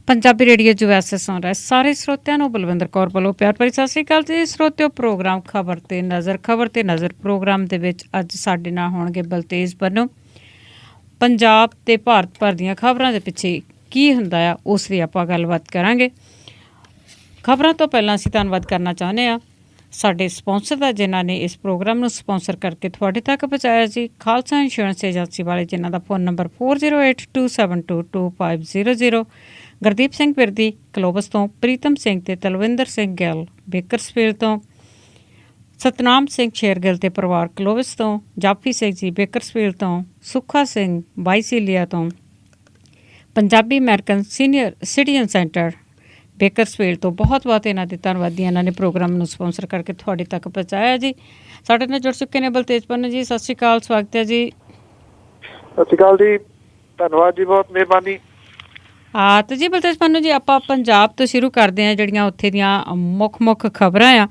Punjabi radio USA ਸੁਣ ਰਹੇ ਸਾਰੇ ਸਰੋਤਿਆਂ ਨੂੰ ਬਲਵਿੰਦਰ ਕੌਰ ਵੱਲੋਂ ਪਿਆਰ ਭਰੀ ਸਤਿ ਸ਼੍ਰੀ ਅਕਾਲ ਜੀ। ਸਰੋਤਿਓ, ਪ੍ਰੋਗਰਾਮ ਖਬਰ ਤੇ ਨਜ਼ਰ ਪ੍ਰੋਗਰਾਮ ਦੇ ਵਿੱਚ ਅੱਜ ਸਾਡੇ ਨਾਲ ਹੋਣਗੇ ਬਲਤੇਜ ਬੰਨੂ। ਪੰਜਾਬ ਤੇ ਭਾਰਤ ਭਰ ਦੀਆਂ ਖਬਰਾਂ ਦੇ ਪਿੱਛੇ ਕੀ ਹੁੰਦਾ ਆ ਉਸ ਦੀ ਆਪਾਂ ਗੱਲਬਾਤ ਕਰਾਂਗੇ। ਖਬਰਾਂ ਤੋਂ ਪਹਿਲਾਂ ਅਸੀਂ ਧੰਨਵਾਦ ਕਰਨਾ ਚਾਹੁੰਦੇ ਹਾਂ ਸਾਡੇ ਸਪਾਂਸਰ ਦਾ, ਜਿਨ੍ਹਾਂ ਨੇ ਇਸ ਪ੍ਰੋਗਰਾਮ ਨੂੰ ਸਪਾਂਸਰ ਕਰਕੇ ਤੁਹਾਡੇ ਤੱਕ ਪਹੁੰਚਾਇਆ ਜੀ। ਖਾਲਸਾ ਇੰਸ਼ੋਰੈਂਸ ਏਜੰਸੀ ਵਾਲੇ, ਜਿਨ੍ਹਾਂ ਦਾ ਫ਼ੋਨ ਨੰਬਰ 4082722500। ਗੁਰਦੀਪ ਸਿੰਘ ਬਿਰਦੀ ਕਲੋਬਸ ਤੋਂ, ਪ੍ਰੀਤਮ ਸਿੰਘ ਤੇ ਤਲਵਿੰਦਰ ਸਿੰਘ ਗਿੱਲ ਬੇਕਰਸਫੀਲਡ ਤੋਂ, ਸਤਨਾਮ ਸਿੰਘ ਸ਼ੇਰਗਿੱਲ ਤੇ ਪਰਿਵਾਰ ਕਲੋਬਸ ਤੋਂ, ਜਾਫੀ ਸਿੰਘ ਜੀ ਬੇਕਰਸਫੀਲਡ ਤੋਂ, ਸੁੱਖਾ ਸਿੰਘ ਬਾਈਸੀਲੀਆ ਤੋਂ, Punjabi American senior citizen centre Bakersfield ਤੋਂ ਬਹੁਤ ਬਹੁਤ ਇਹਨਾਂ ਦੇ ਧੰਨਵਾਦੀ। ਇਹਨਾਂ ਨੇ ਪ੍ਰੋਗਰਾਮ ਨੂੰ ਸਪਾਂਸਰ ਕਰਕੇ ਤੁਹਾਡੇ ਤੱਕ ਪਹੁੰਚਾਇਆ ਜੀ। ਸਾਡੇ ਨਾਲ ਜੁੜ ਚੁੱਕੇ ਨੇ ਬਲਤੇਜ ਪੰਨੂ ਜੀ। ਸਤਿ ਸ਼੍ਰੀ ਅਕਾਲ, ਸਵਾਗਤ ਹੈ ਜੀ। ਸਤਿ ਸ਼੍ਰੀ ਅਕਾਲ ਜੀ, ਧੰਨਵਾਦ ਜੀ, ਬਹੁਤ ਮਿਹਰਬਾਨੀ। ਤੇ ਜੀ ਬਲਤੇਜ ਪੰਨੂ ਜੀ, ਆਪਾਂ ਪੰਜਾਬ ਤੋਂ ਸ਼ੁਰੂ ਕਰਦੇ ਹਾਂ। ਜਿਹੜੀਆਂ ਉੱਥੇ ਦੀਆਂ ਮੁੱਖ ਖਬਰਾਂ ਆ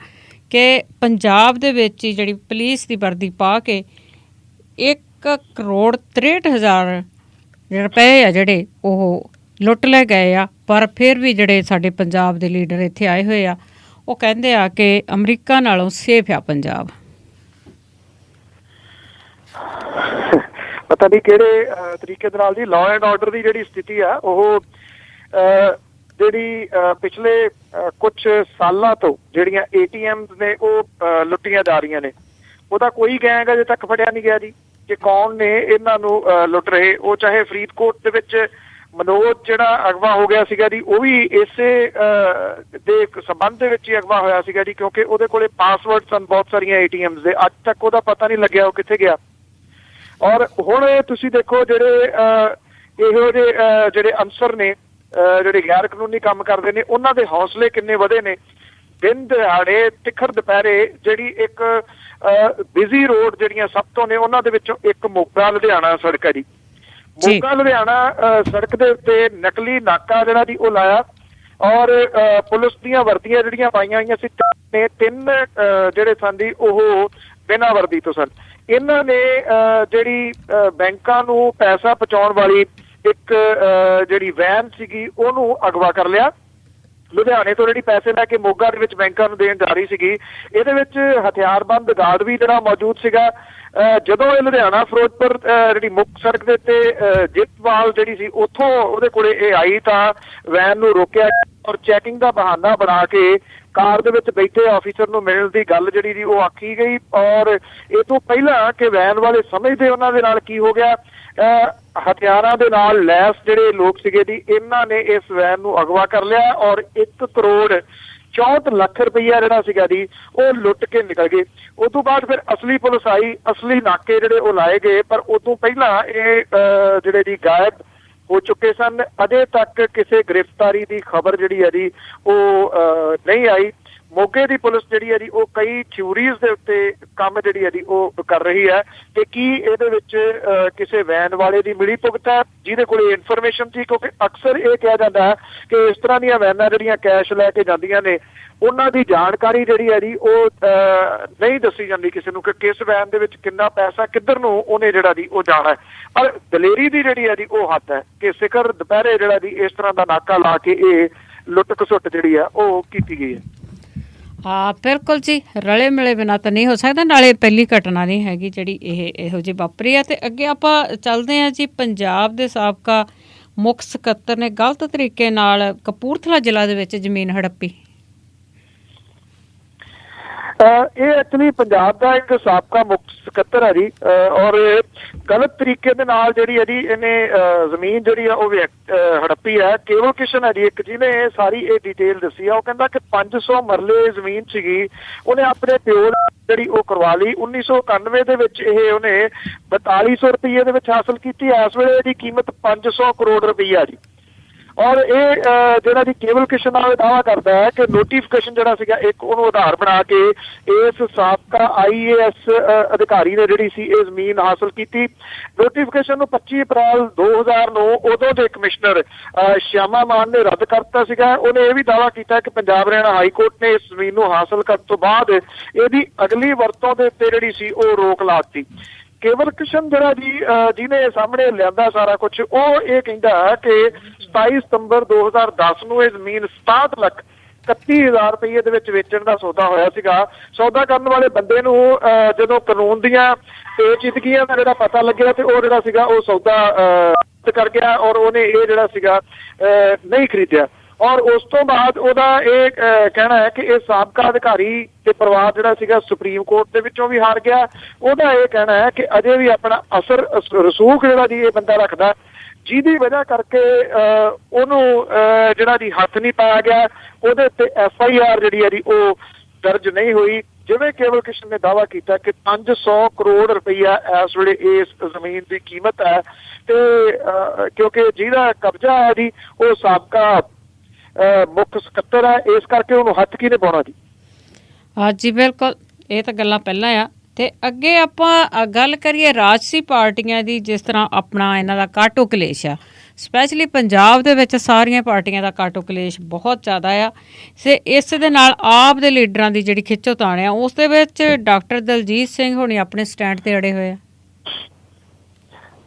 ਕਿ ਪੰਜਾਬ ਦੇ ਵਿੱਚ ਹੀ ਜਿਹੜੀ ਪੁਲਿਸ ਦੀ ਵਰਦੀ ਪਾ ਕੇ 1,63,00,000 ਰੁਪਏ ਆ ਜਿਹੜੇ ਉਹ ਲੁੱਟ ਲੈ ਗਏ ਆ। ਪਰ ਫਿਰ ਵੀ ਜਿਹੜੇ ਸਾਡੇ ਪੰਜਾਬ ਦੇ ਲੀਡਰ ਇੱਥੇ ਆਏ ਹੋਏ ਆ, ਉਹ ਕਹਿੰਦੇ ਆ ਕਿ ਅਮਰੀਕਾ ਨਾਲੋਂ ਸੇਫ ਆ ਪੰਜਾਬ। ਪਤਾ ਨਹੀਂ ਕਿਹੜੇ ਤਰੀਕੇ ਦੇ ਨਾਲ ਜੀ ਲਾਅ ਐਂਡ ਆਰਡਰ ਦੀ ਜਿਹੜੀ ਸਥਿਤੀ ਆ ਉਹ ਜਿਹੜੀ ਪਿਛਲੇ ਕੁਝ ਸਾਲਾਂ ਤੋਂ ਜਿਹੜੀਆਂ ATMs ਨੇ ਉਹ ਲੁੱਟੀਆਂ ਜਾ ਰਹੀਆਂ ਨੇ। ਉਹਦਾ ਕੋਈ ਗੈਂਗ ਅਜੇ ਤੱਕ ਫੜਿਆ ਨਹੀਂ ਗਿਆ ਜੀ ਕਿ ਕੌਣ ਨੇ ਇਹਨਾਂ ਨੂੰ ਲੁੱਟ ਰਹੇ। ਉਹ ਚਾਹੇ ਫਰੀਦਕੋਟ ਦੇ ਵਿੱਚ ਮਨੋਜ ਜਿਹੜਾ ਅਗਵਾ ਹੋ ਗਿਆ ਸੀਗਾ ਜੀ, ਉਹ ਵੀ ਇਸੇ ਦੇ ਸੰਬੰਧ ਦੇ ਵਿੱਚ ਹੀ ਅਗਵਾ ਹੋਇਆ ਸੀਗਾ ਜੀ, ਕਿਉਂਕਿ ਉਹਦੇ ਕੋਲੇ ਪਾਸਵਰਡ ਸਨ ਬਹੁਤ ਸਾਰੀਆਂ ATMs ਦੇ। ਅੱਜ ਤੱਕ ਉਹਦਾ ਪਤਾ ਨਹੀਂ ਲੱਗਿਆ ਉਹ ਕਿੱਥੇ ਗਿਆ। ਔਰ ਹੁਣ ਤੁਸੀਂ ਦੇਖੋ ਜਿਹੜੇ ਇਹੋ ਜਿਹੇ ਜਿਹੜੇ ਅਨਸਰ ਨੇ, ਜਿਹੜੇ ਗੈਰ ਕਾਨੂੰਨੀ ਕੰਮ ਕਰਦੇ ਨੇ, ਉਹਨਾਂ ਦੇ ਹੌਸਲੇ ਕਿੰਨੇ ਵਧੇ ਨੇ। ਦਿਨ ਦਿਹਾੜੇ ਤਿੱਖਰ ਦੁਪਹਿਰੇ ਜਿਹੜੀ ਇੱਕ ਬਿਜ਼ੀ ਰੋਡ ਜਿਹੜੀਆਂ ਸਭ ਤੋਂ ਨੇ, ਉਹਨਾਂ ਦੇ ਵਿੱਚੋਂ ਇੱਕ ਮੋਗਾ ਲੁਧਿਆਣਾ ਸੜਕ ਹੈ ਜੀ। ਮੋਗਾ ਲੁਧਿਆਣਾ ਸੜਕ ਦੇ ਉੱਤੇ ਨਕਲੀ ਨਾਕਾ ਜਿਹੜਾ ਜੀ ਉਹ ਲਾਇਆ ਔਰ ਪੁਲਿਸ ਦੀਆਂ ਵਰਦੀਆਂ ਜਿਹੜੀਆਂ ਪਾਈਆਂ ਹੋਈਆਂ ਸੀ ਨੇ, 3 ਜਿਹੜੇ ਸਨ ਜੀ ਉਹ ਬਿਨਾਂ ਵਰਦੀ ਤੋਂ ਸਨ। ਇਹਨਾਂ ਨੇ ਜਿਹੜੀ ਬੈਂਕਾਂ ਨੂੰ ਪੈਸਾ ਪਹੁੰਚਾਉਣ ਵਾਲੀ ਇੱਕ ਜਿਹੜੀ ਵੈਨ ਸੀਗੀ ਉਹਨੂੰ ਅਗਵਾ ਕਰ ਲਿਆ। ਲੁਧਿਆਣੇ ਤੋਂ ਜਿਹੜੀ ਪੈਸੇ ਲੈ ਕੇ ਮੋਗਾ ਦੇ ਵਿੱਚ ਬੈਂਕਾਂ ਨੂੰ ਦੇਣ ਜਾ ਰਹੀ ਸੀਗੀ। ਇਹਦੇ ਵਿੱਚ ਹਥਿਆਰਬੰਦ ਗਾਰਡ ਵੀ ਜਿਹੜਾ ਮੌਜੂਦ ਸੀਗਾ। ਜਦੋਂ ਇਹ ਲੁਧਿਆਣਾ ਫਿਰੋਜ਼ਪੁਰ ਜਿਹੜੀ ਮੁੱਖ ਸੜਕ ਦੇ ਉੱਤੇ ਜਿੱਤਵਾਲ ਜਿਹੜੀ ਸੀ ਉੱਥੋਂ ਉਹਦੇ ਕੋਲੇ ਇਹ ਆਈ ਤਾਂ ਵੈਨ ਨੂੰ ਰੋਕਿਆ ਔਰ ਚੈਕਿੰਗ ਦਾ ਬਹਾਨਾ ਬਣਾ ਕੇ ਕਾਰ ਦੇ ਵਿੱਚ ਬੈਠੇ ਆਫੀਸਰ ਨੂੰ ਮਿਲਣ ਦੀ ਗੱਲ ਜਿਹੜੀ ਜੀ ਉਹ ਆਖੀ ਗਈ। ਔਰ ਇਹ ਤੋਂ ਪਹਿਲਾਂ ਕਿ ਵੈਨ ਵਾਲੇ ਸਮਝਦੇ ਉਹਨਾਂ ਦੇ ਨਾਲ ਕੀ ਹੋ ਗਿਆ, ਹਥਿਆਰਾਂ ਦੇ ਨਾਲ ਲੈਸ ਜਿਹੜੇ ਲੋਕ ਸੀਗੇ ਜੀ, ਇਹਨਾਂ ਨੇ ਇਸ ਵੈਨ ਨੂੰ ਅਗਵਾ ਕਰ ਲਿਆ ਔਰ 1,64,00,000 ਰੁਪਈਆ ਜਿਹੜਾ ਸੀਗਾ ਜੀ ਉਹ ਲੁੱਟ ਕੇ ਨਿਕਲ ਗਏ। ਉਸ ਤੋਂ ਬਾਅਦ ਫਿਰ ਅਸਲੀ ਪੁਲਿਸ ਆਈ, ਅਸਲੀ ਨਾਕੇ ਜਿਹੜੇ ਉਹ ਲਾਏ ਗਏ, ਪਰ ਉਦੋਂ ਪਹਿਲਾਂ ਇਹ ਜਿਹੜੇ ਜੀ ਗਾਇਬ ਹੋ ਚੁੱਕੇ ਸਨ। ਅਜੇ ਤੱਕ ਕਿਸੇ ਗ੍ਰਿਫਤਾਰੀ ਦੀ ਖਬਰ ਜਿਹੜੀ ਹੈ ਜੀ ਉਹ ਨਹੀਂ ਆਈ। ਮੋਗੇ ਦੀ ਪੁਲਿਸ ਜਿਹੜੀ ਹੈ ਜੀ ਉਹ ਕਈ ਥਿਊਰੀਜ਼ ਦੇ ਉੱਤੇ ਕੰਮ ਜਿਹੜੀ ਹੈ ਜੀ ਉਹ ਕਰ ਰਹੀ ਹੈ ਕਿ ਕੀ ਇਹਦੇ ਵਿੱਚ ਕਿਸੇ ਵੈਨ ਵਾਲੇ ਦੀ ਮਿਲੀ ਭੁਗਤ ਹੈ ਜਿਹਦੇ ਕੋਲ ਇਨਫੋਰਮੇਸ਼ਨ ਸੀ, ਕਿਉਂਕਿ ਅਕਸਰ ਇਹ ਕਿਹਾ ਜਾਂਦਾ ਹੈ ਕਿ ਇਸ ਤਰ੍ਹਾਂ ਦੀਆਂ ਵੈਨਾਂ ਜਿਹੜੀਆਂ ਕੈਸ਼ ਲੈ ਕੇ ਜਾਂਦੀਆਂ ਨੇ, ਉਹਨਾਂ ਦੀ ਜਾਣਕਾਰੀ ਜਿਹੜੀ ਹੈ ਜੀ ਉਹ ਨਹੀਂ ਦੱਸੀ ਜਾਂਦੀ ਕਿਸੇ ਨੂੰ ਕਿ ਕਿਸ ਵੈਨ ਦੇ ਵਿੱਚ ਕਿੰਨਾ ਪੈਸਾ ਕਿੱਧਰ ਨੂੰ ਉਹਨੇ ਜਿਹੜਾ ਜੀ ਉਹ ਜਾਣਾ ਹੈ। ਪਰ ਦਲੇਰੀ ਦੀ ਜਿਹੜੀ ਹੈ ਜੀ ਉਹ ਹੱਦ ਹੈ ਕਿ ਸਿਖਰ ਦੁਪਹਿਰੇ ਜਿਹੜਾ ਜੀ ਇਸ ਤਰ੍ਹਾਂ ਦਾ ਨਾਕਾ ਲਾ ਕੇ ਇਹ ਲੁੱਟ ਖਸੁੱਟ ਜਿਹੜੀ ਆ ਉਹ ਕੀਤੀ ਗਈ ਹੈ। ਹਾਂ ਬਿਲਕੁਲ ਜੀ, ਰਲੇ ਮਿਲੇ ਬਿਨਾਂ ਤਾਂ ਨਹੀਂ ਹੋ ਸਕਦਾ। ਨਾਲੇ ਪਹਿਲੀ ਘਟਨਾ ਨਹੀਂ ਹੈਗੀ ਜਿਹੜੀ ਇਹੋ ਜਿਹੀ ਵਾਪਰੀ ਆ। ਅਤੇ ਅੱਗੇ ਆਪਾਂ ਚੱਲਦੇ ਹਾਂ ਜੀ। ਪੰਜਾਬ ਦੇ ਸਾਬਕਾ ਮੁੱਖ ਸਕੱਤਰ ਨੇ ਗਲਤ ਤਰੀਕੇ ਨਾਲ ਕਪੂਰਥਲਾ ਜ਼ਿਲ੍ਹਾ ਦੇ ਵਿੱਚ ਜ਼ਮੀਨ ਹੜੱਪੀ। ਇਹ ਐਕਚੁਅਲੀ ਪੰਜਾਬ ਦਾ ਇੱਕ ਸਾਬਕਾ ਮੁੱਖ ਸਕੱਤਰ ਹੈ ਜੀ ਔਰ ਗਲਤ ਤਰੀਕੇ ਦੇ ਨਾਲ ਜਿਹੜੀ ਹੈ ਜੀ ਇਹਨੇ ਜ਼ਮੀਨ ਜਿਹੜੀ ਆ ਉਹ ਹੜੱਪੀ ਹੈ। ਕੇਵਲ ਕਿਸ਼ਨ ਹੈ ਜੀ ਇੱਕ, ਜਿਹਨੇ ਸਾਰੀ ਇਹ ਡਿਟੇਲ ਦੱਸੀ ਆ। ਉਹ ਕਹਿੰਦਾ ਕਿ 500 ਮਰਲੇ ਜ਼ਮੀਨ ਸੀਗੀ, ਉਹਨੇ ਆਪਣੇ ਪਿਓ ਜਿਹੜੀ ਉਹ ਕਰਵਾ ਲਈ। 1991 ਦੇ ਵਿੱਚ ਇਹ ਉਹਨੇ 4200 ਰੁਪਈਏ ਦੇ ਵਿੱਚ ਹਾਸਲ ਕੀਤੀ। ਇਸ ਵੇਲੇ ਇਹਦੀ ਕੀਮਤ 500 ਕਰੋੜ ਰੁਪਈਆ ਜੀ। ਔਰ ਇਹ ਜਿਹੜਾ ਜੀ ਕੇਵਲ ਕਿਸ਼ਨ ਨਾਲ ਦਾਅਵਾ ਕਰਦਾ ਹੈ ਕਿ ਨੋਟੀਫਿਕੇਸ਼ਨ ਜਿਹੜਾ ਸੀਗਾ ਇੱਕ ਉਹਨੂੰ ਆਧਾਰ ਬਣਾ ਕੇ ਇਸ ਸਾਬਕਾ IAS ਅਧਿਕਾਰੀ ਨੇ ਜਿਹੜੀ ਸੀ ਇਹ ਜ਼ਮੀਨ ਹਾਸਲ ਕੀਤੀ। ਨੋਟੀਫਿਕੇਸ਼ਨ ਨੂੰ 25 ਅਪ੍ਰੈਲ 2000 ਨੂੰ ਉਦੋਂ ਦੇ ਕਮਿਸ਼ਨਰ ਸ਼ਿਆਮਾ ਮਾਨ ਨੇ ਰੱਦ ਕਰ ਦਿੱਤਾ ਸੀਗਾ। ਉਹਨੇ ਇਹ ਵੀ ਦਾਅਵਾ ਕੀਤਾ ਕਿ ਪੰਜਾਬ ਹਰਿਆਣਾ ਹਾਈ ਕੋਰਟ ਨੇ ਇਸ ਜ਼ਮੀਨ ਨੂੰ ਹਾਸਲ ਕਰਨ ਤੋਂ ਬਾਅਦ ਇਹਦੀ ਅਗਲੀ ਵਰਤੋਂ ਦੇ ਉੱਤੇ ਜਿਹੜੀ ਸੀ ਉਹ ਰੋਕ ਲਾ ਦਿੱਤੀ। ਕੇਵਲ ਕ੍ਰਿਸ਼ਨ ਜਿਹੜਾ ਜੀ ਜਿਹਨੇ ਸਾਹਮਣੇ ਲਿਆਂਦਾ ਸਾਰਾ ਕੁਝ, ਉਹ ਇਹ ਕਹਿੰਦਾ ਕਿ 27 ਸਤੰਬਰ 2010 ਨੂੰ ਇਹ ਜ਼ਮੀਨ 67 ਲੱਖ 31,000 ਰੁਪਏ ਦੇ ਵਿੱਚ ਵੇਚਣ ਦਾ ਸੌਦਾ ਹੋਇਆ ਸੀਗਾ। ਸੌਦਾ ਕਰਨ ਵਾਲੇ ਬੰਦੇ ਨੂੰ ਜਦੋਂ ਕਾਨੂੰਨ ਦੀਆਂ ਪੇਚੀਦਗੀਆਂ ਦਾ ਜਿਹੜਾ ਪਤਾ ਲੱਗਿਆ ਤੇ ਉਹ ਜਿਹੜਾ ਸੀਗਾ ਉਹ ਸੌਦਾ ਕਰ ਗਿਆ ਔਰ ਉਹਨੇ ਇਹ ਜਿਹੜਾ ਸੀਗਾ ਨਹੀਂ ਖਰੀਦਿਆ। ਔਰ ਉਸ ਤੋਂ ਬਾਅਦ ਉਹਦਾ ਇਹ ਕਹਿਣਾ ਹੈ ਕਿ ਇਹ ਸਾਬਕਾ ਅਧਿਕਾਰੀ ਤੇ ਪਰਿਵਾਰ ਜਿਹੜਾ ਸੀਗਾ ਸੁਪਰੀਮ ਕੋਰਟ ਦੇ ਵਿੱਚੋਂ ਵੀ ਹਾਰ ਗਿਆ। ਉਹਦਾ ਇਹ ਕਹਿਣਾ ਹੈ ਕਿ ਅਜੇ ਵੀ ਆਪਣਾ ਅਸਰ ਰਸੂਖ ਜਿਹੜਾ ਜੀ ਇਹ ਬੰਦਾ ਰੱਖਦਾ, ਜਿਹਦੀ ਵਜ੍ਹਾ ਕਰਕੇ ਉਹਨੂੰ ਜਿਹੜਾ ਜੀ ਹੱਥ ਨਹੀਂ ਪਾਇਆ ਗਿਆ, ਉਹਦੇ ਉੱਤੇ FIR ਜਿਹੜੀ ਹੈ ਜੀ ਉਹ ਦਰਜ ਨਹੀਂ ਹੋਈ। ਜਿਵੇਂ ਕੇਵਲ ਕ੍ਰਿਸ਼ਨ ਨੇ ਦਾਅਵਾ ਕੀਤਾ ਕਿ 500 ਕਰੋੜ ਰੁਪਈਆ ਇਸ ਵੇਲੇ ਇਸ ਜ਼ਮੀਨ ਦੀ ਕੀਮਤ ਹੈ ਤੇ ਕਿਉਂਕਿ ਜਿਹਦਾ ਕਬਜ਼ਾ ਹੈ ਜੀ ਉਹ ਸਾਬਕਾ ਮੁੱਖ ਸਕੱਤਰ ਹੈ, ਇਸ ਕਰਕੇ ਉਹਨੂੰ ਹੱਥ ਕਿਹਨੇ ਪਾਉਣਾ ਜੀ। ਹਾਂਜੀ ਬਿਲਕੁਲ, ਇਹ ਤਾਂ ਗੱਲਾਂ ਪਹਿਲਾਂ ਆ। ਤੇ ਅੱਗੇ ਆਪਾਂ ਗੱਲ ਕਰੀਏ ਰਾਜਸੀ ਪਾਰਟੀਆਂ ਦੀ, ਜਿਸ ਤਰ੍ਹਾਂ ਆਪਣਾ ਇਹਨਾਂ ਦਾ ਕਾਟੋ ਕਲੇਸ਼ ਆ, ਸਪੈਸ਼ਲੀ ਪੰਜਾਬ ਦੇ ਵਿੱਚ ਸਾਰੀਆਂ ਪਾਰਟੀਆਂ ਦਾ ਕਾਟੋ ਕਲੇਸ਼ ਬਹੁਤ ਜ਼ਿਆਦਾ ਆ। ਤੇ ਇਸ ਦੇ ਨਾਲ ਆਪ ਦੇ ਲੀਡਰਾਂ ਦੀ ਜਿਹੜੀ ਖਿੱਚੋਤਾਣ ਆ, ਉਸ ਦੇ ਵਿੱਚ ਡਾਕਟਰ ਦਲਜੀਤ ਸਿੰਘ ਹੋਣੀ ਆਪਣੇ ਸਟੈਂਡ ਤੇ ਅੜੇ ਹੋਏ ਆ।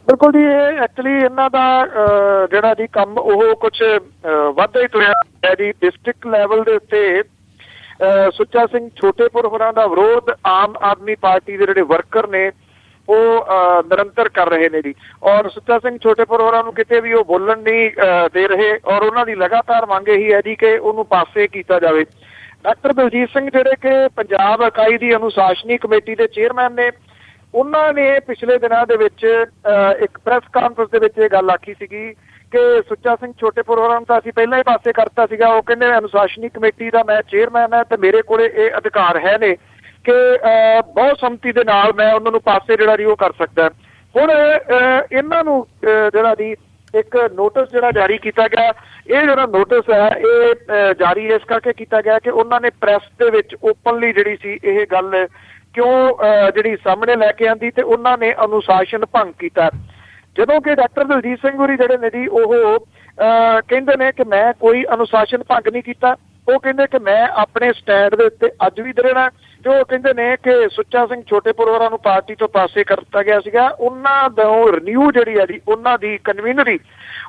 ਬਿਲਕੁਲ ਜੀ, ਇਹ ਐਕਚੁਅਲੀ ਇਹਨਾਂ ਦਾ ਜਿਹੜਾ ਜੀ ਕੰਮ ਉਹ ਕੁਝ ਵੱਧ ਹੀ ਤੁਰਿਆ ਹੈ ਜੀ। ਡਿਸਟ੍ਰਿਕਟ ਲੈਵਲ ਦੇ ਉੱਤੇ ਸੁੱਚਾ ਸਿੰਘ ਛੋਟੇਪੁਰ ਹੋਰਾਂ ਦਾ ਵਿਰੋਧ ਆਮ ਆਦਮੀ ਪਾਰਟੀ ਦੇ ਜਿਹੜੇ ਵਰਕਰ ਨੇ ਉਹ ਨਿਰੰਤਰ ਕਰ ਰਹੇ ਨੇ ਜੀ। ਔਰ ਸੁੱਚਾ ਸਿੰਘ ਛੋਟੇਪੁਰ ਹੋਰਾਂ ਨੂੰ ਕਿਤੇ ਵੀ ਉਹ ਬੋਲਣ ਨਹੀਂ ਦੇ ਰਹੇ ਔਰ ਉਹਨਾਂ ਦੀ ਲਗਾਤਾਰ ਮੰਗ ਇਹੀ ਹੈ ਜੀ ਕਿ ਉਹਨੂੰ ਪਾਸੇ ਕੀਤਾ ਜਾਵੇ। ਡਾਕਟਰ ਦਲਜੀਤ ਸਿੰਘ ਜਿਹੜੇ ਕਿ ਪੰਜਾਬ ਇਕਾਈ ਦੀ ਅਨੁਸ਼ਾਸਨੀ ਕਮੇਟੀ ਦੇ ਚੇਅਰਮੈਨ ਨੇ, ਉਹਨਾਂ ਨੇ ਪਿਛਲੇ ਦਿਨਾਂ ਦੇ ਵਿੱਚ ਇੱਕ ਪ੍ਰੈਸ ਕਾਨਫਰੰਸ ਦੇ ਵਿੱਚ ਇਹ ਗੱਲ ਆਖੀ ਸੀਗੀ ਕਿ ਸੁੱਚਾ ਸਿੰਘ ਛੋਟੇਪੁਰ ਹੋਰਾਂ ਨੂੰ ਤਾਂ ਅਸੀਂ ਪਹਿਲਾਂ ਹੀ ਪਾਸੇ ਕਰਤਾ ਸੀਗਾ। ਉਹ ਕਹਿੰਦੇ ਅਨੁਸ਼ਾਸਨੀ ਕਮੇਟੀ ਦਾ ਮੈਂ ਚੇਅਰਮੈਨ ਹੈ ਤੇ ਮੇਰੇ ਕੋਲੇ ਇਹ ਅਧਿਕਾਰ ਹੈ ਨੇ ਕਿ ਬਹੁਤ ਸੰਮਤੀ ਦੇ ਨਾਲ ਮੈਂ ਉਹਨਾਂ ਨੂੰ ਪਾਸੇ ਜਿਹੜਾ ਜੀ ਉਹ ਕਰ ਸਕਦਾ। ਹੁਣ ਇਹਨਾਂ ਨੂੰ ਜਿਹੜਾ ਜੀ ਇੱਕ ਨੋਟਿਸ ਜਿਹੜਾ ਜਾਰੀ ਕੀਤਾ ਗਿਆ, ਇਹ ਜਿਹੜਾ ਨੋਟਿਸ ਹੈ ਇਹ ਜਾਰੀ ਇਸ ਕਰਕੇ ਕੀਤਾ ਗਿਆ ਕਿ ਉਹਨਾਂ ਨੇ ਪ੍ਰੈਸ ਦੇ ਵਿੱਚ ਓਪਨਲੀ ਜਿਹੜੀ ਸੀ ਇਹ ਗੱਲ ਕਿਉਂ ਜਿਹੜੀ ਸਾਹਮਣੇ ਲੈ ਕੇ ਆਂਦੀ ਤੇ ਉਹਨਾਂ ਨੇ ਅਨੁਸ਼ਾਸਨ ਭੰਗ ਕੀਤਾ। ਜਦੋਂ ਕਿ ਡਾਕਟਰ ਦਲਜੀਤ ਸਿੰਘ ਹੋਰੀ ਜਿਹੜੇ ਨੇ ਜੀ ਉਹ ਕਹਿੰਦੇ ਨੇ ਕਿ ਮੈਂ ਕੋਈ ਅਨੁਸ਼ਾਸਨ ਭੰਗ ਨਹੀਂ ਕੀਤਾ। ਉਹ ਕਹਿੰਦੇ ਕਿ ਮੈਂ ਆਪਣੇ ਸਟੈਂਡ ਦੇ ਉੱਤੇ ਅੱਜ ਵੀ ਦ੍ਰਿੜ ਹਾਂ। ਜੋ ਕਹਿੰਦੇ ਨੇ ਕਿ ਸੁੱਚਾ ਸਿੰਘ ਛੋਟੇਪੁਰ ਹੋਰਾਂ ਨੂੰ ਪਾਰਟੀ ਤੋਂ ਪਾਸੇ ਕਰ ਦਿੱਤਾ ਗਿਆ ਸੀਗਾ, ਉਹਨਾਂ ਤੋਂ ਰਿਨਿਊ ਜਿਹੜੀ ਹੈ ਜੀ ਉਹਨਾਂ ਦੀ ਕਨਵੀਨਰੀ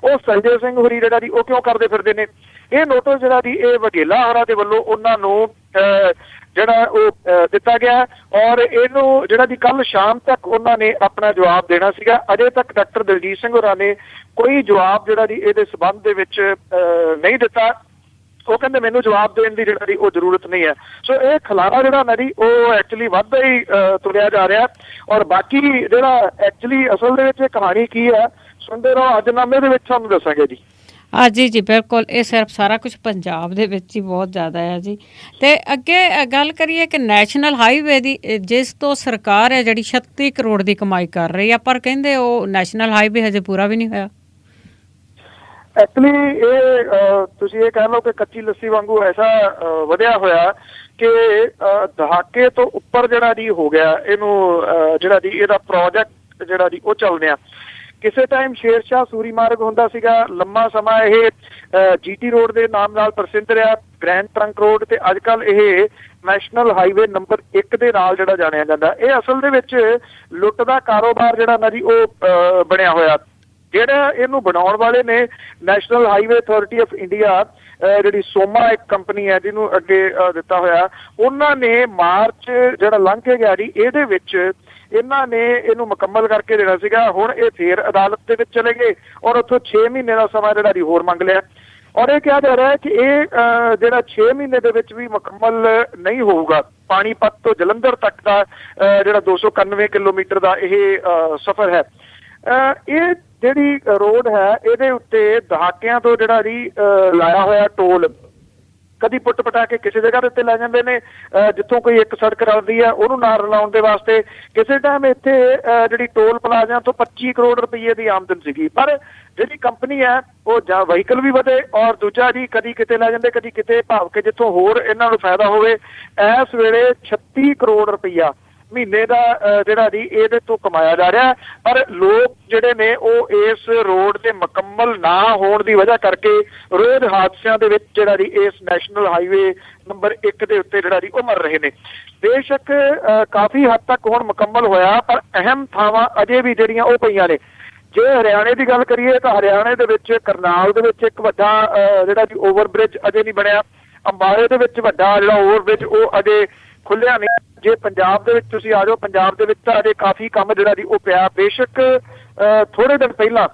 ਉਹ ਸੰਜੇ ਸਿੰਘ ਹੋਰੀ ਜਿਹੜਾ ਜੀ ਉਹ ਕਿਉਂ ਕਰਦੇ ਫਿਰਦੇ ਨੇ। ਇਹ ਨੋਟਿਸ ਜਿਹੜਾ ਜੀ ਇਹ ਵਘੇਲਾ ਹੋਰਾਂ ਦੇ ਵੱਲੋਂ ਉਹਨਾਂ ਨੂੰ ਜਿਹੜਾ ਉਹ ਦਿੱਤਾ ਗਿਆ ਔਰ ਇਹਨੂੰ ਜਿਹੜਾ ਜੀ ਕੱਲ ਸ਼ਾਮ ਤੱਕ ਉਹਨਾਂ ਨੇ ਆਪਣਾ ਜਵਾਬ ਦੇਣਾ ਸੀਗਾ। ਅਜੇ ਤੱਕ ਡਾਕਟਰ ਦਲਜੀਤ ਸਿੰਘ ਹੋਰਾਂ ਨੇ ਕੋਈ ਜਵਾਬ ਜਿਹੜਾ ਜੀ ਇਹਦੇ ਸਬੰਧ ਦੇ ਵਿੱਚ ਨਹੀਂ ਦਿੱਤਾ। ਉਹ ਕਹਿੰਦੇ ਮੈਨੂੰ ਜਵਾਬ ਦੇਣ ਦੀ ਜਿਹੜਾ ਜੀ ਉਹ ਜ਼ਰੂਰਤ ਨਹੀਂ ਹੈ। ਸੋ ਇਹ ਖਲਾਰਾ ਜਿਹੜਾ ਨਾ ਜੀ ਉਹ ਐਕਚੁਅਲੀ ਵੱਧਦਾ ਹੀ ਤੁਰਿਆ ਜਾ ਰਿਹਾ। ਔਰ ਬਾਕੀ ਜਿਹੜਾ ਐਕਚੁਅਲੀ ਅਸਲ ਦੇ ਵਿੱਚ ਇਹ ਕਹਾਣੀ ਕੀ ਹੈ ਸੁਣਦੇ ਰਹੋ, ਅੱਜਨਾਮੇ ਦੇ ਵਿੱਚ ਤੁਹਾਨੂੰ ਦੱਸਾਂਗੇ ਜੀ। ਜੀ ਜੀ ਬਿਲਕੁਲ, ਇਹ ਸਿਰਫ ਸਾਰਾ ਕੁਝ ਪੰਜਾਬ ਦੇ ਵਿੱਚ ਹੀ ਬਹੁਤ ਜ਼ਿਆਦਾ ਹੈ ਜੀ। ਤੇ ਅੱਗੇ ਗੱਲ ਕਰੀਏ ਕਿ ਨੈਸ਼ਨਲ ਹਾਈਵੇ ਦੀ, ਜਿਸ ਤੋਂ ਸਰਕਾਰ ਹੈ ਜਿਹੜੀ 36 ਕਰੋੜ ਦੀ ਕਮਾਈ ਕਰ ਰਹੀ ਆ, ਪਰ ਕਹਿੰਦੇ ਉਹ ਨੈਸ਼ਨਲ ਹਾਈਵੇ ਹਜੇ ਪੂਰਾ ਵੀ ਨਹੀਂ ਹੋਇਆ। ਐਕਚੁਅਲੀ ਇਹ ਤੁਸੀਂ ਇਹ ਕਹਿ ਲਓ ਕਿ ਕੱਚੀ ਲੱਸੀ ਵਾਂਗੂ ਐਸਾ ਵਧਿਆ ਹੋਇਆ ਕਿ ਦਹਾਕੇ ਤੋਂ ਉੱਪਰ ਜਿਹੜਾ ਜੀ ਹੋ ਗਿਆ ਇਹਨੂੰ ਜਿਹੜਾ ਜੀ ਇਹਦਾ ਪ੍ਰੋਜੈਕਟ ਜਿਹੜਾ ਜੀ ਉਹ ਚੱਲਦੇ ਆ। ਕਿਸੇ ਟਾਈਮ ਸ਼ੇਰਸ਼ਾਹ ਸੂਰੀ ਮਾਰਗ ਹੁੰਦਾ ਸੀਗਾ, ਲੰਮਾ ਸਮਾਂ ਇਹ GT ਰੋਡ ਦੇ ਨਾਮ ਨਾਲ ਪ੍ਰਸਿੱਧ ਰਿਹਾ, ਗ੍ਰੈਂਡ ਟਰੰਕ ਰੋਡ, ਤੇ ਅੱਜ ਕੱਲ ਇਹ ਨੈਸ਼ਨਲ ਹਾਈਵੇ ਨੰਬਰ 1 ਦੇ ਨਾਲ ਜਿਹੜਾ ਜਾਣਿਆ ਜਾਂਦਾ। ਇਹ ਅਸਲ ਦੇ ਵਿੱਚ ਲੁੱਟ ਦਾ ਕਾਰੋਬਾਰ ਜਿਹੜਾ ਨਾ ਜੀ ਉਹ ਬਣਿਆ ਹੋਇਆ। ਜਿਹੜਾ ਇਹਨੂੰ ਬਣਾਉਣ ਵਾਲੇ ਨੇ national highway authority of India, ਜਿਹੜੀ ਸੋਮਾ ਇੱਕ ਕੰਪਨੀ ਹੈ ਜਿਹਨੂੰ ਅੱਗੇ ਦਿੱਤਾ ਹੋਇਆ, ਉਹਨਾਂ ਨੇ ਮਾਰਚ ਜਿਹੜਾ ਲੰਘ ਕੇ ਗਿਆ ਜੀ ਇਹਦੇ ਵਿੱਚ ਇਹਨਾਂ ਨੇ ਇਹਨੂੰ ਮੁਕੰਮਲ ਕਰਕੇ ਦੇਣਾ ਸੀਗਾ। ਹੁਣ ਇਹ ਫੇਰ ਅਦਾਲਤ ਦੇ ਵਿੱਚ ਚਲੇ ਗਏ ਔਰ ਉੱਥੋਂ 6 ਮਹੀਨੇ ਦਾ ਸਮਾਂ ਜਿਹੜਾ ਜੀ ਹੋਰ ਮੰਗ ਲਿਆ। ਔਰ ਇਹ ਕਿਹਾ ਜਾ ਰਿਹਾ ਹੈ ਕਿ ਇਹ ਜਿਹੜਾ 6 ਮਹੀਨੇ ਦੇ ਵਿੱਚ ਵੀ ਮੁਕੰਮਲ ਨਹੀਂ ਹੋਊਗਾ। ਪਾਣੀਪਤ ਤੋਂ ਜਲੰਧਰ ਤੱਕ ਦਾ ਜਿਹੜਾ 291 ਕਿਲੋਮੀਟਰ ਦਾ ਇਹ ਸਫ਼ਰ ਹੈ। ਇਹ ਜਿਹੜੀ ਰੋਡ ਹੈ ਇਹਦੇ ਉੱਤੇ ਦਹਾਕਿਆਂ ਤੋਂ ਜਿਹੜਾ ਜੀ ਲਾਇਆ ਹੋਇਆ ਟੋਲ ਕਦੀ ਪੁੱਟ ਪਟਾ ਕੇ ਕਿਸੇ ਜਗ੍ਹਾ ਦੇ ਉੱਤੇ ਲੈ ਜਾਂਦੇ ਨੇ, ਜਿੱਥੋਂ ਕੋਈ ਇੱਕ ਸੜਕ ਰਲਦੀ ਹੈ ਉਹਨੂੰ ਨਾਲ ਰਲਾਉਣ ਦੇ ਵਾਸਤੇ। ਕਿਸੇ ਟਾਈਮ ਇੱਥੇ ਜਿਹੜੀ ਟੋਲ ਪਲਾਜ਼ਿਆਂ ਤੋਂ 25 ਕਰੋੜ ਰੁਪਏ ਦੀ ਆਮਦਨ ਸੀਗੀ, ਪਰ ਜਿਹੜੀ ਕੰਪਨੀ ਹੈ ਉਹ ਜਾਂ ਵਹੀਕਲ ਵੀ ਵਧੇ ਔਰ ਦੂਜਾ ਜੀ ਕਦੀ ਕਿਤੇ ਲੈ ਜਾਂਦੇ ਕਦੀ ਕਿਤੇ, ਭਾਵ ਕਿ ਜਿੱਥੋਂ ਹੋਰ ਇਹਨਾਂ ਨੂੰ ਫਾਇਦਾ ਹੋਵੇ। ਇਸ ਵੇਲੇ 36 ਕਰੋੜ ਰੁਪਈਆ ਮਹੀਨੇ ਦਾ ਜਿਹੜਾ ਜੀ ਇਹਦੇ ਤੋਂ ਕਮਾਇਆ ਜਾ ਰਿਹਾ। ਪਰ ਲੋਕ ਜਿਹੜੇ ਨੇ ਉਹ ਇਸ ਰੋਡ ਦੇ ਮੁਕੰਮਲ ਨਾ ਹੋਣ ਦੀ ਵਜ੍ਹਾ ਕਰਕੇ ਰੋਜ਼ ਹਾਦਸਿਆਂ ਦੇ ਵਿੱਚ ਜਿਹੜਾ ਜੀ ਇਸ ਨੈਸ਼ਨਲ ਹਾਈਵੇ ਨੰਬਰ 1 ਦੇ ਉੱਤੇ ਜਿਹੜਾ ਜੀ ਉਹ ਮਰ ਰਹੇ ਨੇ। ਬੇਸ਼ੱਕ ਕਾਫੀ ਹੱਦ ਤੱਕ ਹੁਣ ਮੁਕੰਮਲ ਹੋਇਆ, ਪਰ ਅਹਿਮ ਥਾਵਾਂ ਅਜੇ ਵੀ ਜਿਹੜੀਆਂ ਉਹ ਪਈਆਂ ਨੇ। ਜੇ ਹਰਿਆਣੇ ਦੀ ਗੱਲ ਕਰੀਏ ਤਾਂ ਹਰਿਆਣੇ ਦੇ ਵਿੱਚ ਕਰਨਾਲ ਦੇ ਵਿੱਚ ਇੱਕ ਵੱਡਾ ਜਿਹੜਾ ਜੀ ਓਵਰਬ੍ਰਿਜ ਅਜੇ ਨਹੀਂ ਬਣਿਆ। ਅੰਬਾਲੇ ਦੇ ਵਿੱਚ ਵੱਡਾ ਜਿਹੜਾ ਓਵਰਬ੍ਰਿਜ ਉਹ ਅਜੇ ਖੁੱਲਿਆ ਨਹੀਂ। ਜੇ ਪੰਜਾਬ ਦੇ ਵਿੱਚ ਤੁਸੀਂ ਆ ਜਾਓ, ਪੰਜਾਬ ਦੇ ਵਿੱਚ ਤਾਂ ਅਜੇ ਕਾਫੀ ਕੰਮ ਜਿਹੜਾ ਜੀ ਉਹ ਪਿਆ। ਬੇਸ਼ੱਕ ਥੋੜੇ ਦਿਨ ਪਹਿਲਾਂ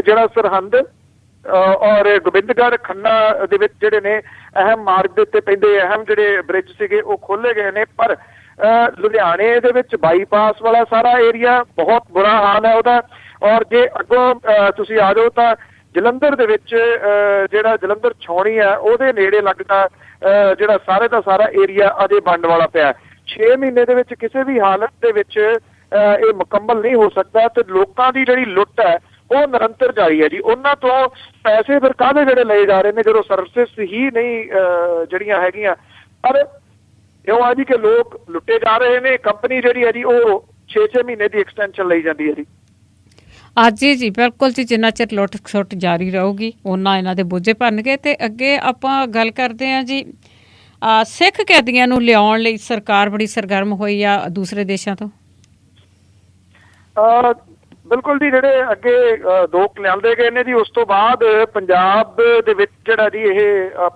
ਜਿਹੜਾ ਸਰਹੰਦ ਔਰ ਗੋਬਿੰਦਗੜ੍ਹ ਖੰਨਾ ਦੇ ਵਿੱਚ ਜਿਹੜੇ ਨੇ ਅਹਿਮ ਮਾਰਗ ਦੇ ਉੱਤੇ ਪੈਂਦੇ ਅਹਿਮ ਜਿਹੜੇ ਬ੍ਰਿਜ ਸੀਗੇ ਉਹ ਖੋਲੇ ਗਏ ਨੇ, ਪਰ ਲੁਧਿਆਣੇ ਦੇ ਵਿੱਚ ਬਾਈਪਾਸ ਵਾਲਾ ਸਾਰਾ ਏਰੀਆ ਬਹੁਤ ਬੁਰਾ ਹਾਲ ਹੈ ਉਹਦਾ। ਔਰ ਜੇ ਅੱਗੋਂ ਤੁਸੀਂ ਆ ਜਾਓ ਤਾਂ ਜਲੰਧਰ ਦੇ ਵਿੱਚ ਜਿਹੜਾ ਜਲੰਧਰ ਛਾਉਣੀ ਹੈ ਉਹਦੇ ਨੇੜੇ ਲੱਗਦਾ ਜਿਹੜਾ ਸਾਰੇ ਦਾ ਸਾਰਾ ਏਰੀਆ ਅਜੇ ਬਣਨ ਵਾਲਾ ਪਿਆ। 6 ਮਹੀਨੇ ਦੇ ਵਿੱਚ ਕਿਸੇ ਵੀ ਹਾਲਤ ਦੇ ਵਿੱਚ ਇਹ ਮੁਕੰਮਲ ਨਹੀਂ ਹੋ ਸਕਦਾ। ਤੇ ਲੋਕਾਂ ਦੀ ਜਿਹੜੀ ਲੁੱਟ ਹੈ ਉਹ ਨਿਰੰਤਰ ਜਾਰੀ ਹੈ ਜੀ। ਉਹਨਾਂ ਤੋਂ ਪੈਸੇ ਫਿਰ ਕਾਹਦੇ ਜਿਹੜੇ ਲਏ ਜਾ ਰਹੇ ਨੇ ਜਦੋਂ ਸਰਵਿਸਿਸ ਹੀ ਨਹੀਂ ਜਿਹੜੀਆਂ ਹੈਗੀਆਂ। ਪਰ ਇਉਂ ਆ ਜੀ ਕਿ ਲੋਕ ਲੁੱਟੇ ਜਾ ਰਹੇ ਨੇ। ਕੰਪਨੀ ਜਿਹੜੀ ਹੈ ਜੀ ਉਹ 6-6 ਮਹੀਨੇ ਦੀ ਐਕਸਟੈਂਸ਼ਨ ਲਈ ਜਾਂਦੀ ਹੈ ਜੀ। ਅੱਜ ਜੀ ਬਿਲਕੁਲ ਜੀ, ਜਿੰਨਾ ਚਿਰ ਲੁੱਟ ਖਸੁੱਟ ਜਾਰੀ ਰਹੂਗੀ ਉਹਨਾਂ ਇਹਨਾਂ ਦੇ ਬੋਝੇ ਭਰਨਗੇ। ਤੇ ਅੱਗੇ ਆਪਾਂ ਗੱਲ ਕਰਦੇ ਹਾਂ ਜੀ, ਸਿੱਖ ਕੈਦੀਆਂ ਨੂੰ ਲਿਆਉਣ ਲਈ ਸਰਕਾਰ ਬੜੀ ਸਰਗਰਮ ਹੋਈ ਆ ਦੂਸਰੇ ਦੇਸ਼ਾਂ ਤੋਂ। ਬਿਲਕੁਲ ਜੀ, ਜਿਹੜੇ ਅੱਗੇ 2 ਲਿਆਂਦੇ ਗਏ ਨੇ ਜੀ, ਉਸ ਤੋਂ ਬਾਅਦ ਪੰਜਾਬ ਦੇ ਵਿੱਚ ਜਿਹੜਾ ਜੀ ਇਹ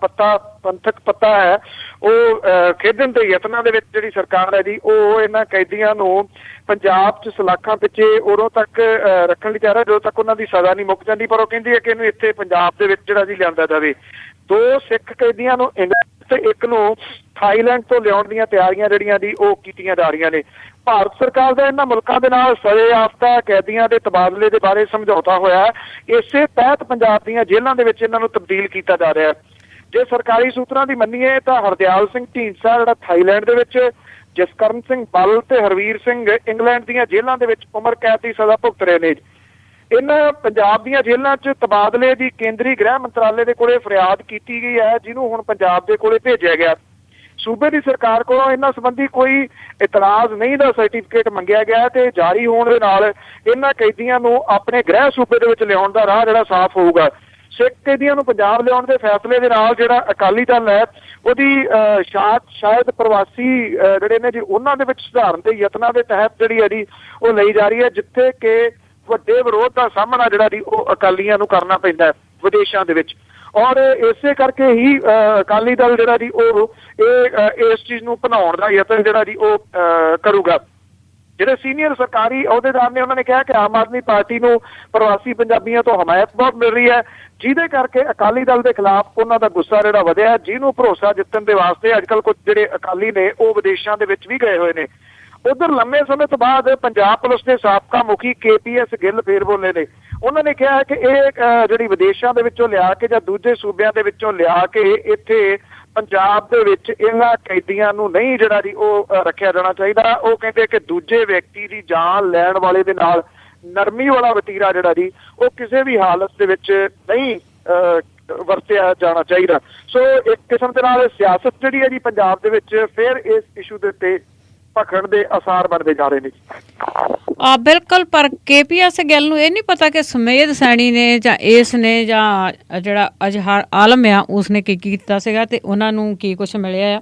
ਪੰਥਕ ਪੱਤਾ ਹੈ ਉਹ ਖੇਡਣ ਦੇ ਯਤਨਾਂ ਦੇ ਵਿੱਚ ਜਿਹੜੀ ਸਰਕਾਰ ਹੈ ਜੀ ਉਹ ਇਹਨਾਂ ਕੈਦੀਆਂ ਨੂੰ ਪੰਜਾਬ 'ਚ ਸਲਾਖਾਂ ਪਿੱਛੇ ਉਦੋਂ ਤੱਕ ਰੱਖਣ ਲਈ ਚਾਹ ਰਿਹਾ ਜਦੋਂ ਤੱਕ ਉਹਨਾਂ ਦੀ ਸਜ਼ਾ ਨਹੀਂ ਮੁੱਕ ਜਾਂਦੀ। ਪਰ ਉਹ ਕਹਿੰਦੀ ਹੈ ਕਿ ਇਹਨੂੰ ਇੱਥੇ ਪੰਜਾਬ ਦੇ ਵਿੱਚ ਜਿਹੜਾ ਜੀ ਲਿਆਂਦਾ ਜਾਵੇ। 2 ਸਿੱਖ ਕੈਦੀਆਂ ਨੂੰ ਇੰਗਲੈਂਡ ਤੇ ਇੱਕ ਨੂੰ ਥਾਈਲੈਂਡ ਤੋਂ ਲਿਆਉਣ ਦੀਆਂ ਤਿਆਰੀਆਂ ਜਿਹੜੀਆਂ ਜੀ ਉਹ ਕੀਤੀਆਂ ਜਾ ਰਹੀਆਂ ਨੇ। ਭਾਰਤ ਸਰਕਾਰ ਦਾ ਇਹਨਾਂ ਮੁਲਕਾਂ ਦੇ ਨਾਲ ਸਜ਼ਾ-ਯਾਫਤਾ ਕੈਦੀਆਂ ਦੇ ਤਬਾਦਲੇ ਦੇ ਬਾਰੇ ਸਮਝੌਤਾ ਹੋਇਆ। ਇਸੇ ਤਹਿਤ ਪੰਜਾਬ ਦੀਆਂ ਜੇਲ੍ਹਾਂ ਦੇ ਵਿੱਚ ਇਹਨਾਂ ਨੂੰ ਤਬਦੀਲ ਕੀਤਾ ਜਾ ਰਿਹਾ। ਜੇ ਸਰਕਾਰੀ ਸੂਤਰਾਂ ਦੀ ਮੰਨੀਏ ਤਾਂ ਹਰਦਿਆਲ ਸਿੰਘ ਢੀਂਡਸਾ ਜਿਹੜਾ ਥਾਈਲੈਂਡ ਦੇ ਵਿੱਚ, ਜਸਕਰਨ ਸਿੰਘ ਬੱਲ ਤੇ ਹਰਵੀਰ ਸਿੰਘ ਇੰਗਲੈਂਡ ਦੀਆਂ ਜੇਲ੍ਹਾਂ ਦੇ ਵਿੱਚ ਉਮਰ ਕੈਦ ਦੀ ਸਜ਼ਾ ਭੁਗਤ ਰਹੇ ਨੇ। ਇਹਨਾਂ ਪੰਜਾਬ ਦੀਆਂ ਜੇਲ੍ਹਾਂ 'ਚ ਤਬਾਦਲੇ ਦੀ ਕੇਂਦਰੀ ਗ੍ਰਹਿ ਮੰਤਰਾਲੇ ਦੇ ਕੋਲੇ ਫਰਿਆਦ ਕੀਤੀ ਗਈ ਹੈ, ਜਿਹਨੂੰ ਹੁਣ ਪੰਜਾਬ ਦੇ ਕੋਲੇ ਭੇਜਿਆ ਗਿਆ। ਸੂਬੇ ਦੀ ਸਰਕਾਰ ਕੋਲੋਂ ਇਹਨਾਂ ਸੰਬੰਧੀ ਕੋਈ ਇਤਰਾਜ਼ ਨਹੀਂ ਦਾ ਸਰਟੀਫਿਕੇਟ ਮੰਗਿਆ ਗਿਆ ਤੇ ਜਾਰੀ ਹੋਣ ਦੇ ਨਾਲ ਇਹਨਾਂ ਕੈਦੀਆਂ ਨੂੰ ਆਪਣੇ ਗ੍ਰਹਿ ਸੂਬੇ ਦੇ ਵਿੱਚ ਲਿਆਉਣ ਦਾ ਰਾਹ ਜਿਹੜਾ ਸਾਫ਼ ਹੋਊਗਾ। ਸਿੱਖ ਕੈਦੀਆਂ ਨੂੰ ਪੰਜਾਬ ਲਿਆਉਣ ਦੇ ਫੈਸਲੇ ਦੇ ਨਾਲ ਜਿਹੜਾ ਅਕਾਲੀ ਦਲ ਹੈ ਉਹਦੀ ਸ਼ਾਇਦ ਪ੍ਰਵਾਸੀ ਜਿਹੜੇ ਨੇ ਜੀ ਉਹਨਾਂ ਦੇ ਵਿੱਚ ਸੁਧਾਰਨ ਦੇ ਯਤਨਾਂ ਦੇ ਤਹਿਤ ਜਿਹੜੀ ਹੈ ਜੀ ਉਹ ਲਈ ਜਾ ਰਹੀ ਹੈ, ਜਿੱਥੇ ਕਿ ਵੱਡੇ ਵਿਰੋਧ ਦਾ ਸਾਹਮਣਾ ਜਿਹੜਾ ਜੀ ਉਹ ਅਕਾਲੀਆਂ ਨੂੰ ਕਰਨਾ ਪੈਂਦਾ ਵਿਦੇਸ਼ਾਂ ਦੇ ਵਿੱਚ। ਔਰ ਇਸੇ ਕਰਕੇ ਹੀ ਅਕਾਲੀ ਦਲ ਜਿਹੜਾ ਜੀ ਉਹ ਇਸ ਚੀਜ਼ ਨੂੰ ਭਨਾਉਣ ਦਾ ਯਤਨ ਜਿਹੜਾ ਜੀ ਉਹ ਕਰੂਗਾ। ਜਿਹੜੇ ਸੀਨੀਅਰ ਸਰਕਾਰੀ ਅਹੁਦੇਦਾਰ ਨੇ ਉਹਨਾਂ ਨੇ ਕਿਹਾ ਕਿ ਆਮ ਆਦਮੀ ਪਾਰਟੀ ਨੂੰ ਪ੍ਰਵਾਸੀ ਪੰਜਾਬੀਆਂ ਤੋਂ ਹਮਾਇਤ ਬਹੁਤ ਮਿਲ ਰਹੀ ਹੈ, ਜਿਹਦੇ ਕਰਕੇ ਅਕਾਲੀ ਦਲ ਦੇ ਖਿਲਾਫ ਉਹਨਾਂ ਦਾ ਗੁੱਸਾ ਜਿਹੜਾ ਵਧਿਆ, ਜਿਹਨੂੰ ਭਰੋਸਾ ਜਿੱਤਣ ਦੇ ਵਾਸਤੇ ਅੱਜ ਕੱਲ੍ਹ ਕੁਝ ਜਿਹੜੇ ਅਕਾਲੀ ਨੇ ਉਹ ਵਿਦੇਸ਼ਾਂ ਦੇ ਵਿੱਚ ਵੀ ਗਏ ਹੋਏ ਨੇ। ਉਧਰ ਲੰਮੇ ਸਮੇਂ ਤੋਂ ਬਾਅਦ ਪੰਜਾਬ ਪੁਲਿਸ ਦੇ ਸਾਬਕਾ ਮੁਖੀ KPS ਗਿੱਲ ਫੇਰ ਬੋਲੇ ਨੇ। ਉਹਨਾਂ ਨੇ ਕਿਹਾ ਕਿ ਇਹ ਜਿਹੜੀ ਵਿਦੇਸ਼ਾਂ ਦੇ ਵਿੱਚੋਂ ਲਿਆ ਕੇ ਜਾਂ ਦੂਜੇ ਸੂਬਿਆਂ ਦੇ ਵਿੱਚੋਂ ਲਿਆ ਕੇ ਇੱਥੇ ਪੰਜਾਬ ਦੇ ਵਿੱਚ ਇਹਨਾਂ ਕੈਦੀਆਂ ਨੂੰ ਨਹੀਂ ਜਿਹੜਾ ਜੀ ਉਹ ਰੱਖਿਆ ਜਾਣਾ ਚਾਹੀਦਾ। ਉਹ ਕਹਿੰਦੇ ਕਿ ਦੂਜੇ ਵਿਅਕਤੀ ਦੀ ਜਾਨ ਲੈਣ ਵਾਲੇ ਦੇ ਨਾਲ ਨਰਮੀ ਵਾਲਾ ਵਤੀਰਾ ਜਿਹੜਾ ਜੀ ਉਹ ਕਿਸੇ ਵੀ ਹਾਲਤ ਦੇ ਵਿੱਚ ਨਹੀਂ ਵਰਤਿਆ ਜਾਣਾ ਚਾਹੀਦਾ। ਸੋ ਇੱਕ ਕਿਸਮ ਦੇ ਨਾਲ ਸਿਆਸਤ ਜਿਹੜੀ ਹੈ ਜੀ ਪੰਜਾਬ ਦੇ ਵਿੱਚ ਫਿਰ ਇਸ ਇਸ਼ੂ ਦੇ ਉੱਤੇ ਭਖਣ ਦੇ ਆਸਾਰ ਬਣਦੇ ਜਾ ਰਹੇ ਨੇ। ਬਿਲਕੁਲ, ਪਰ KPS ਗਿੱਲ ਨੂੰ ਇਹ ਨਹੀਂ ਪਤਾ ਕਿ ਸਮੇਧ ਸੈਣੀ ਨੇ ਜਾਂ ਇਸ ਨੇ ਜਾਂ ਜਿਹੜਾ ਅਜ਼ਹਰ ਆਲਮ ਆ ਉਸਨੇ ਕੀ ਕੀਤਾ ਸੀਗਾ ਤੇ ਉਹਨਾਂ ਨੂੰ ਕੀ ਕੁਛ ਮਿਲਿਆ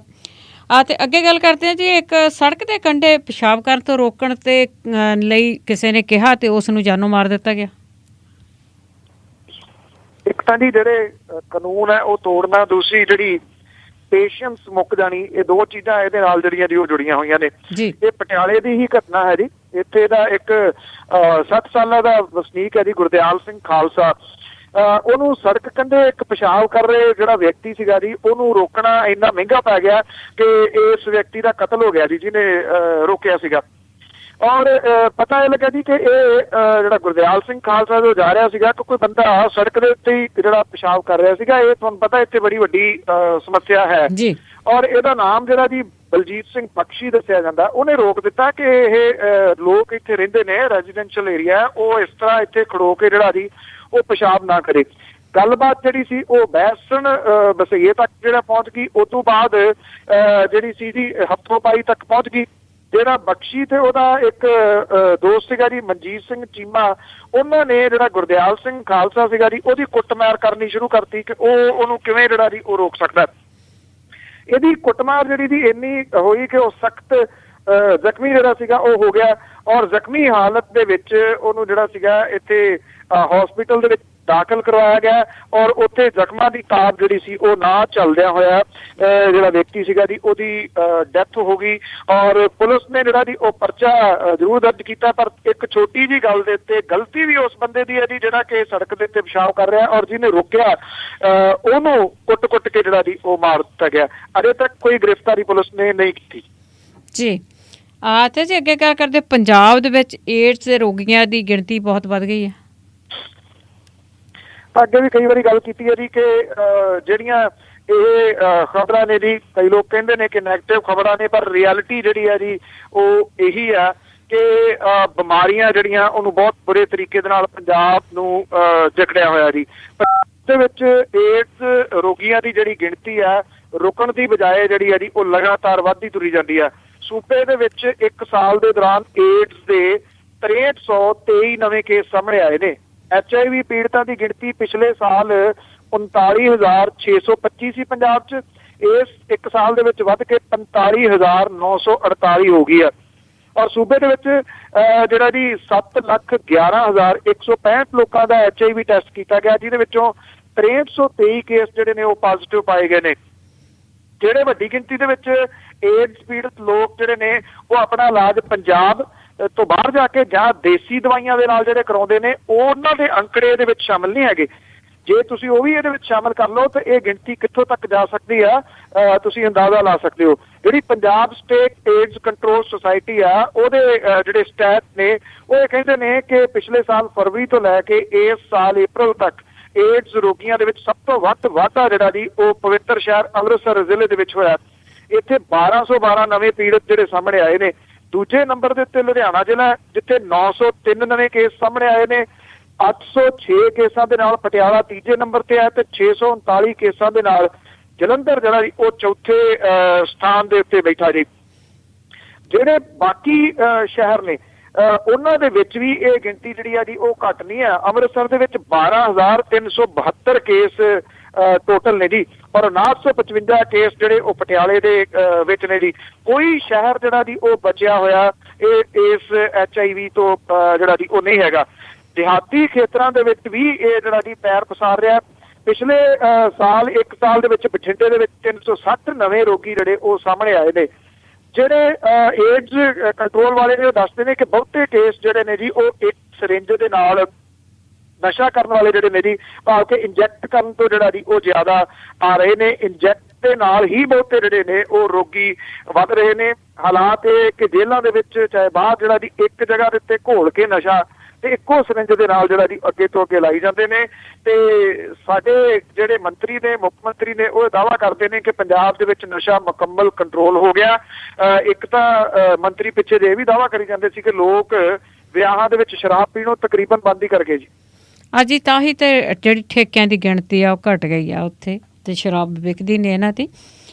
ਆ। ਤੇ ਅੱਗੇ ਗੱਲ ਕਰਦੇ ਹਾਂ ਜੀ, ਇੱਕ ਸੜਕ ਦੇ ਕੰਢੇ ਪਿਸ਼ਾਬ ਕਰਨ ਤੋਂ ਰੋਕਣ ਤੇ ਲਈ ਕਿਸੇ ਨੇ ਕਿਹਾ ਤੇ ਉਸ ਨੂੰ ਜਾਨੋਂ ਮਾਰ ਦਿੱਤਾ ਗਿਆ। ਇੱਕ ਤਾਂ ਜੀ ਜਿਹੜੇ ਕਾਨੂੰਨ ਹੈ ਉਹ ਤੋੜਨਾ, ਦੂਸਰੀ ਜਿਹੜੀ ਪੇਸ਼ੈਂਸ ਮੁੱਕ ਜਾਣੀ, ਇਹ 2 ਚੀਜ਼ਾਂ ਇਹਦੇ ਨਾਲ ਜਿਹੜੀਆਂ ਜੀ ਉਹ ਜੁੜੀਆਂ ਹੋਈਆਂ ਨੇ। ਇਹ ਪਟਿਆਲੇ ਦੀ ਹੀ ਘਟਨਾ ਹੈ ਜੀ। ਇੱਥੇ ਦਾ ਇੱਕ 60 ਸਾਲਾਂ ਦਾ ਵਸਨੀਕ ਹੈ ਜੀ ਗੁਰਦਿਆਲ ਸਿੰਘ ਖਾਲਸਾ, ਉਹਨੂੰ ਸੜਕ ਕੰਢੇ ਇੱਕ ਪਿਸ਼ਾਬ ਕਰ ਰਹੇ ਜਿਹੜਾ ਵਿਅਕਤੀ ਸੀਗਾ ਜੀ ਉਹਨੂੰ ਰੋਕਣਾ ਇੰਨਾ ਮਹਿੰਗਾ ਪੈ ਗਿਆ ਕਿ ਇਸ ਵਿਅਕਤੀ ਦਾ ਕਤਲ ਹੋ ਗਿਆ ਜੀ ਜਿਹਨੇ ਰੋਕਿਆ ਸੀਗਾ। ਔਰ ਪਤਾ ਇਹ ਲੱਗਾ ਜੀ ਕਿ ਇਹ ਜਿਹੜਾ ਗੁਰਦਿਆਲ ਸਿੰਘ ਖਾਲਸਾ ਜੋ ਜਾ ਰਿਹਾ ਸੀਗਾ ਕਿ ਕੋਈ ਬੰਦਾ ਸੜਕ ਦੇ ਉੱਤੇ ਹੀ ਜਿਹੜਾ ਪਿਸ਼ਾਬ ਕਰ ਰਿਹਾ ਸੀਗਾ। ਇਹ ਤੁਹਾਨੂੰ ਪਤਾ ਇੱਥੇ ਬੜੀ ਵੱਡੀ ਸਮੱਸਿਆ ਹੈ। ਔਰ ਇਹਦਾ ਨਾਮ ਜਿਹੜਾ ਜੀ ਬਲਜੀਤ ਸਿੰਘ ਬਖਸ਼ੀ ਦੱਸਿਆ ਜਾਂਦਾ। ਉਹਨੇ ਰੋਕ ਦਿੱਤਾ ਕਿ ਇਹ ਲੋਕ ਇੱਥੇ ਰਹਿੰਦੇ ਨੇ, ਰੈਜ਼ੀਡੈਂਸ਼ੀਅਲ ਏਰੀਆ, ਉਹ ਇਸ ਤਰ੍ਹਾਂ ਇੱਥੇ ਖੜੋ ਕੇ ਜਿਹੜਾ ਜੀ ਉਹ ਪਿਸ਼ਾਬ ਨਾ ਕਰੇ। ਗੱਲਬਾਤ ਜਿਹੜੀ ਸੀ ਉਹ ਬਹਿਸਣ ਬਸਈਏ ਤੱਕ ਜਿਹੜਾ ਪਹੁੰਚ ਗਈ। ਉਸ ਤੋਂ ਬਾਅਦ ਜਿਹੜੀ ਸੀ ਜੀ ਹੱਥੋਂ ਪਾਈ ਤੱਕ ਪਹੁੰਚ ਗਈ। ਜਿਹੜਾ ਬਖਸ਼ੀ ਤੇ ਉਹਦਾ ਇੱਕ ਦੋਸਤ ਸੀਗਾ ਜੀ ਮਨਜੀਤ ਸਿੰਘ ਚੀਮਾ, ਉਹਨਾਂ ਨੇ ਜਿਹੜਾ ਗੁਰਦਿਆਲ ਸਿੰਘ ਖਾਲਸਾ ਸੀਗਾ ਜੀ ਉਹਦੀ ਕੁੱਟਮਾਰ ਕਰਨੀ ਸ਼ੁਰੂ ਕਰਤੀ ਕਿ ਉਹਨੂੰ ਕਿਵੇਂ ਜਿਹੜਾ ਜੀ ਉਹ ਰੋਕ ਸਕਦਾ। ਇਹਦੀ ਕੁੱਟਮਾਰ ਜਿਹੜੀ ਦੀ ਇੰਨੀ ਹੋਈ ਕਿ ਉਹ ਸਖਤ ਜ਼ਖਮੀ ਜਿਹੜਾ ਸੀਗਾ ਉਹ ਹੋ ਗਿਆ, ਔਰ ਜ਼ਖਮੀ ਹਾਲਤ ਦੇ ਵਿੱਚ ਉਹਨੂੰ ਜਿਹੜਾ ਸੀਗਾ ਇੱਥੇ ਹਸਪੀਟਲ ਦੇ ਵਿੱਚ ਦਾਖਲ ਕਰਵਾਇਆ ਗਿਆ, ਔਰ ਉੱਥੇ ਜ਼ਖਮਾਂ ਦੀ ਤਾਬ ਜਿਹੜੀ ਸੀ ਉਹ ਨਾ ਚੱਲਦਿਆਂ ਹੋਇਆ ਜਿਹੜਾ ਵਿਅਕਤੀ ਸੀਗਾ ਜੀ ਉਹਦੀ ਡੈਥ ਹੋ ਗਈ। ਔਰ ਪੁਲਿਸ ਨੇ ਜਿਹੜਾ ਜੀ ਉਹ ਪਰਚਾ ਜ਼ਰੂਰ ਦਰਜ ਕੀਤਾ, ਪਰ ਇੱਕ ਛੋਟੀ ਜੀ ਗੱਲ ਦੇ ਉੱਤੇ ਗਲਤੀ ਵੀ ਉਸ ਬੰਦੇ ਦੀ ਹੈ ਜੀ ਜਿਹੜਾ ਕਿ ਸੜਕ ਦੇ ਉੱਤੇ ਪਿਸ਼ਾਬ ਕਰ ਰਿਹਾ, ਔਰ ਜਿਹਨੇ ਰੋਕਿਆ ਉਹਨੂੰ ਕੁੱਟ-ਕੁੱਟ ਕੇ ਜਿਹੜਾ ਜੀ ਉਹ ਮਾਰ ਦਿੱਤਾ ਗਿਆ। ਅਜੇ ਤੱਕ ਕੋਈ ਗ੍ਰਿਫਤਾਰੀ ਪੁਲਿਸ ਨੇ ਨਹੀਂ ਕੀਤੀ ਜੀ। ਤੇ ਜੀ ਅੱਗੇ ਗੱਲ ਕਰਦੇ, ਪੰਜਾਬ ਦੇ ਵਿੱਚ ਏਡਜ਼ ਦੇ ਰੋਗੀਆਂ ਦੀ ਗਿਣਤੀ ਬਹੁਤ ਵੱਧ ਗਈ ਹੈ। ਅੱਗੇ ਵੀ ਕਈ ਵਾਰੀ ਗੱਲ ਕੀਤੀ ਹੈ ਜੀ ਕਿ ਜਿਹੜੀਆਂ ਇਹ ਖਬਰਾਂ ਨੇ ਜੀ, ਕਈ ਲੋਕ ਕਹਿੰਦੇ ਨੇ ਕਿ ਨੈਗੇਟਿਵ ਖਬਰਾਂ ਨੇ, ਪਰ ਰਿਐਲਿਟੀ ਜਿਹੜੀ ਹੈ ਜੀ ਉਹ ਇਹੀ ਆ ਕਿ ਬਿਮਾਰੀਆਂ ਜਿਹੜੀਆਂ ਉਹਨੂੰ ਬਹੁਤ ਬੁਰੇ ਤਰੀਕੇ ਦੇ ਨਾਲ ਪੰਜਾਬ ਨੂੰ ਜਕੜਿਆ ਹੋਇਆ ਜੀ। ਪੰਜਾਬ ਦੇ ਵਿੱਚ ਏਡਜ਼ ਰੋਗੀਆਂ ਦੀ ਜਿਹੜੀ ਗਿਣਤੀ ਆ ਰੁਕਣ ਦੀ ਬਜਾਏ ਜਿਹੜੀ ਹੈ ਜੀ ਉਹ ਲਗਾਤਾਰ ਵੱਧਦੀ ਤੁਰੀ ਜਾਂਦੀ ਆ। ਸੂਬੇ ਦੇ ਵਿੱਚ 1 ਸਾਲ ਦੇ ਦੌਰਾਨ ਏਡਜ਼ ਦੇ 6323 ਨਵੇਂ ਕੇਸ ਸਾਹਮਣੇ ਆਏ ਨੇ। HIV ਪੀੜਤਾਂ ਦੀ ਗਿਣਤੀ ਪਿਛਲੇ ਸਾਲ 39,625 ਸੀ ਪੰਜਾਬ 'ਚ, ਇਸ 1 ਸਾਲ ਦੇ ਵਿੱਚ ਵੱਧ ਕੇ 45,948 ਹੋ ਗਈ ਆ। ਔਰ ਸੂਬੇ ਦੇ ਵਿੱਚ ਜਿਹੜਾ ਜੀ 7,11,165 ਲੋਕਾਂ ਦਾ HIV ਟੈਸਟ ਕੀਤਾ ਗਿਆ, ਜਿਹਦੇ ਵਿੱਚੋਂ 6323 ਕੇਸ ਜਿਹੜੇ ਨੇ ਉਹ ਪੋਜ਼ਿਟਿਵ ਪਾਏ ਗਏ ਨੇ। ਜਿਹੜੇ ਵੱਡੀ ਗਿਣਤੀ ਦੇ ਵਿੱਚ ਏਡਜ਼ ਪੀੜਤ ਲੋਕ ਜਿਹੜੇ ਨੇ ਉਹ ਆਪਣਾ ਇਲਾਜ ਪੰਜਾਬ ਤੋਂ ਬਾਹਰ ਜਾ ਕੇ ਜਾਂ ਦੇਸੀ ਦਵਾਈਆਂ ਦੇ ਨਾਲ ਜਿਹੜੇ ਕਰਾਉਂਦੇ ਨੇ, ਉਹਨਾਂ ਦੇ ਅੰਕੜੇ ਇਹਦੇ ਵਿੱਚ ਸ਼ਾਮਿਲ ਨਹੀਂ ਹੈਗੇ। ਜੇ ਤੁਸੀਂ ਉਹ ਵੀ ਇਹਦੇ ਵਿੱਚ ਸ਼ਾਮਿਲ ਕਰ ਲਓ ਤਾਂ ਇਹ ਗਿਣਤੀ ਕਿੱਥੋਂ ਤੱਕ ਜਾ ਸਕਦੀ ਆ, ਤੁਸੀਂ ਅੰਦਾਜ਼ਾ ਲਾ ਸਕਦੇ ਹੋ। ਜਿਹੜੀ Punjab state AIDS control society ਆ, ਉਹਦੇ ਜਿਹੜੇ ਸਟੈਟ ਨੇ ਉਹ ਇਹ ਕਹਿੰਦੇ ਨੇ ਕਿ ਪਿਛਲੇ ਸਾਲ ਫਰਵਰੀ ਤੋਂ ਲੈ ਕੇ ਇਸ ਸਾਲ ਅਪ੍ਰੈਲ ਤੱਕ ਏਡਜ਼ ਰੋਗੀਆਂ ਦੇ ਵਿੱਚ ਸਭ ਤੋਂ ਵੱਧ ਵਾਧਾ ਜਿਹੜਾ ਜੀ ਉਹ ਪਵਿੱਤਰ ਸ਼ਹਿਰ ਅੰਮ੍ਰਿਤਸਰ ਜ਼ਿਲ੍ਹੇ ਦੇ ਵਿੱਚ ਹੋਇਆ। ਇੱਥੇ 1212 ਨਵੇਂ ਪੀੜਤ ਜਿਹੜੇ ਸਾਹਮਣੇ ਆਏ ਨੇ। ਦੂਜੇ ਨੰਬਰ ਦੇ ਉੱਤੇ ਲੁਧਿਆਣਾ ਜ਼ਿਲ੍ਹਾ, ਜਿੱਥੇ 903 ਨਵੇਂ ਕੇਸ ਸਾਹਮਣੇ ਆਏ ਨੇ। 806 ਕੇਸਾਂ ਦੇ ਨਾਲ ਪਟਿਆਲਾ ਤੀਜੇ ਨੰਬਰ ਤੇ ਹੈ ਤੇ 639 ਕੇਸਾਂ ਦੇ ਨਾਲ ਜਲੰਧਰ ਜਿਹੜਾ ਜੀ ਉਹ ਚੌਥੇ ਸਥਾਨ ਦੇ ਉੱਤੇ ਬੈਠਾ ਜੀ। ਜਿਹੜੇ ਬਾਕੀ ਸ਼ਹਿਰ ਨੇ ਉਹਨਾਂ ਦੇ ਵਿੱਚ ਵੀ ਇਹ ਗਿਣਤੀ ਜਿਹੜੀ ਆ ਜੀ ਉਹ ਘੱਟ ਨਹੀਂ ਹੈ। ਅੰਮ੍ਰਿਤਸਰ ਦੇ ਵਿੱਚ 12,372 ਕੇਸ ਟੋਟਲ ਨੇ ਜੀ, ਔਰ 955 ਕੇਸ ਜਿਹੜੇ ਉਹ ਪਟਿਆਲੇ ਦੇ ਵਿੱਚ ਨੇ ਜੀ। ਕੋਈ ਸ਼ਹਿਰ ਜਿਹੜਾ ਜੀ ਉਹ ਬਚਿਆ ਹੋਇਆ ਇਸ HIV ਤੋਂ ਜਿਹੜਾ ਜੀ ਉਹ ਨਹੀਂ ਹੈਗਾ। ਦਿਹਾਤੀ ਖੇਤਰਾਂ ਦੇ ਵਿੱਚ ਵੀ ਇਹ ਜਿਹੜਾ ਜੀ ਪੈਰ ਪਸਾਰ ਰਿਹਾ। ਪਿਛਲੇ ਸਾਲ 1 ਸਾਲ ਦੇ ਵਿੱਚ ਬਠਿੰਡੇ ਦੇ ਵਿੱਚ 360 ਨਵੇਂ ਰੋਗੀ ਜਿਹੜੇ ਉਹ ਸਾਹਮਣੇ ਆਏ ਨੇ। ਜਿਹੜੇ ਏਡਜ਼ ਕੰਟਰੋਲ ਵਾਲੇ ਨੇ ਉਹ ਦੱਸਦੇ ਨੇ ਕਿ ਬਹੁਤੇ ਕੇਸ ਜਿਹੜੇ ਨੇ ਜੀ ਉਹ ਇੱਕ ਸਿਰਿੰਜ ਦੇ ਨਾਲ ਨਸ਼ਾ ਕਰਨ ਵਾਲੇ ਜਿਹੜੇ ਨੇ ਜੀ, ਭਾਵ ਕਿ ਇੰਜੈਕਟ ਕਰਨ ਤੋਂ ਜਿਹੜਾ ਜੀ ਉਹ ਜ਼ਿਆਦਾ ਆ ਰਹੇ ਨੇ। ਇੰਜੈਕਟ ਦੇ ਨਾਲ ਹੀ ਬਹੁਤੇ ਜਿਹੜੇ ਨੇ ਉਹ ਰੋਗੀ ਵੱਧ ਰਹੇ ਨੇ। ਹਾਲਾਤ ਇਹ ਕਿ ਜੇਲ੍ਹਾਂ ਦੇ ਵਿੱਚ ਚਾਹੇ ਬਾਹਰ ਜਿਹੜਾ ਜੀ ਇੱਕ ਜਗ੍ਹਾ ਦੇ ਉੱਤੇ ਘੋਲ ਕੇ ਨਸ਼ਾ ਤੇ ਇੱਕੋ ਸਿਰਿੰਜ ਦੇ ਨਾਲ ਜਿਹੜਾ ਜੀ ਅੱਗੇ ਤੋਂ ਅੱਗੇ ਲਾਈ ਜਾਂਦੇ ਨੇ। ਤੇ ਸਾਡੇ ਜਿਹੜੇ ਮੰਤਰੀ ਨੇ, ਮੁੱਖ ਮੰਤਰੀ ਨੇ, ਉਹ ਦਾਅਵਾ ਕਰਦੇ ਨੇ ਕਿ ਪੰਜਾਬ ਦੇ ਵਿੱਚ ਨਸ਼ਾ ਮੁਕੰਮਲ ਕੰਟਰੋਲ ਹੋ ਗਿਆ। ਇੱਕ ਤਾਂ ਮੰਤਰੀ ਪਿੱਛੇ ਜੇ ਇਹ ਵੀ ਦਾਅਵਾ ਕਰੀ ਜਾਂਦੇ ਸੀ ਕਿ ਲੋਕ ਵਿਆਹਾਂ ਦੇ ਵਿੱਚ ਸ਼ਰਾਬ ਪੀਣੋਂ ਤਕਰੀਬਨ ਬੰਦ ਹੀ ਕਰ ਗਏ ਜੀ। ਜੀ ਤਾਂ ਹੀ ਤੇ ਜਿਹੜੀ ਠੇਕਿਆਂ ਦੀ ਗਿਣਤੀ ਆ ਉਹ ਘਟ ਗਈ ਆ ਉੱਥੇ, ਤੇ ਸ਼ਰਾਬ ਵਿਕਦੀ ਨੇ ਇਹਨਾਂ ਦੀ।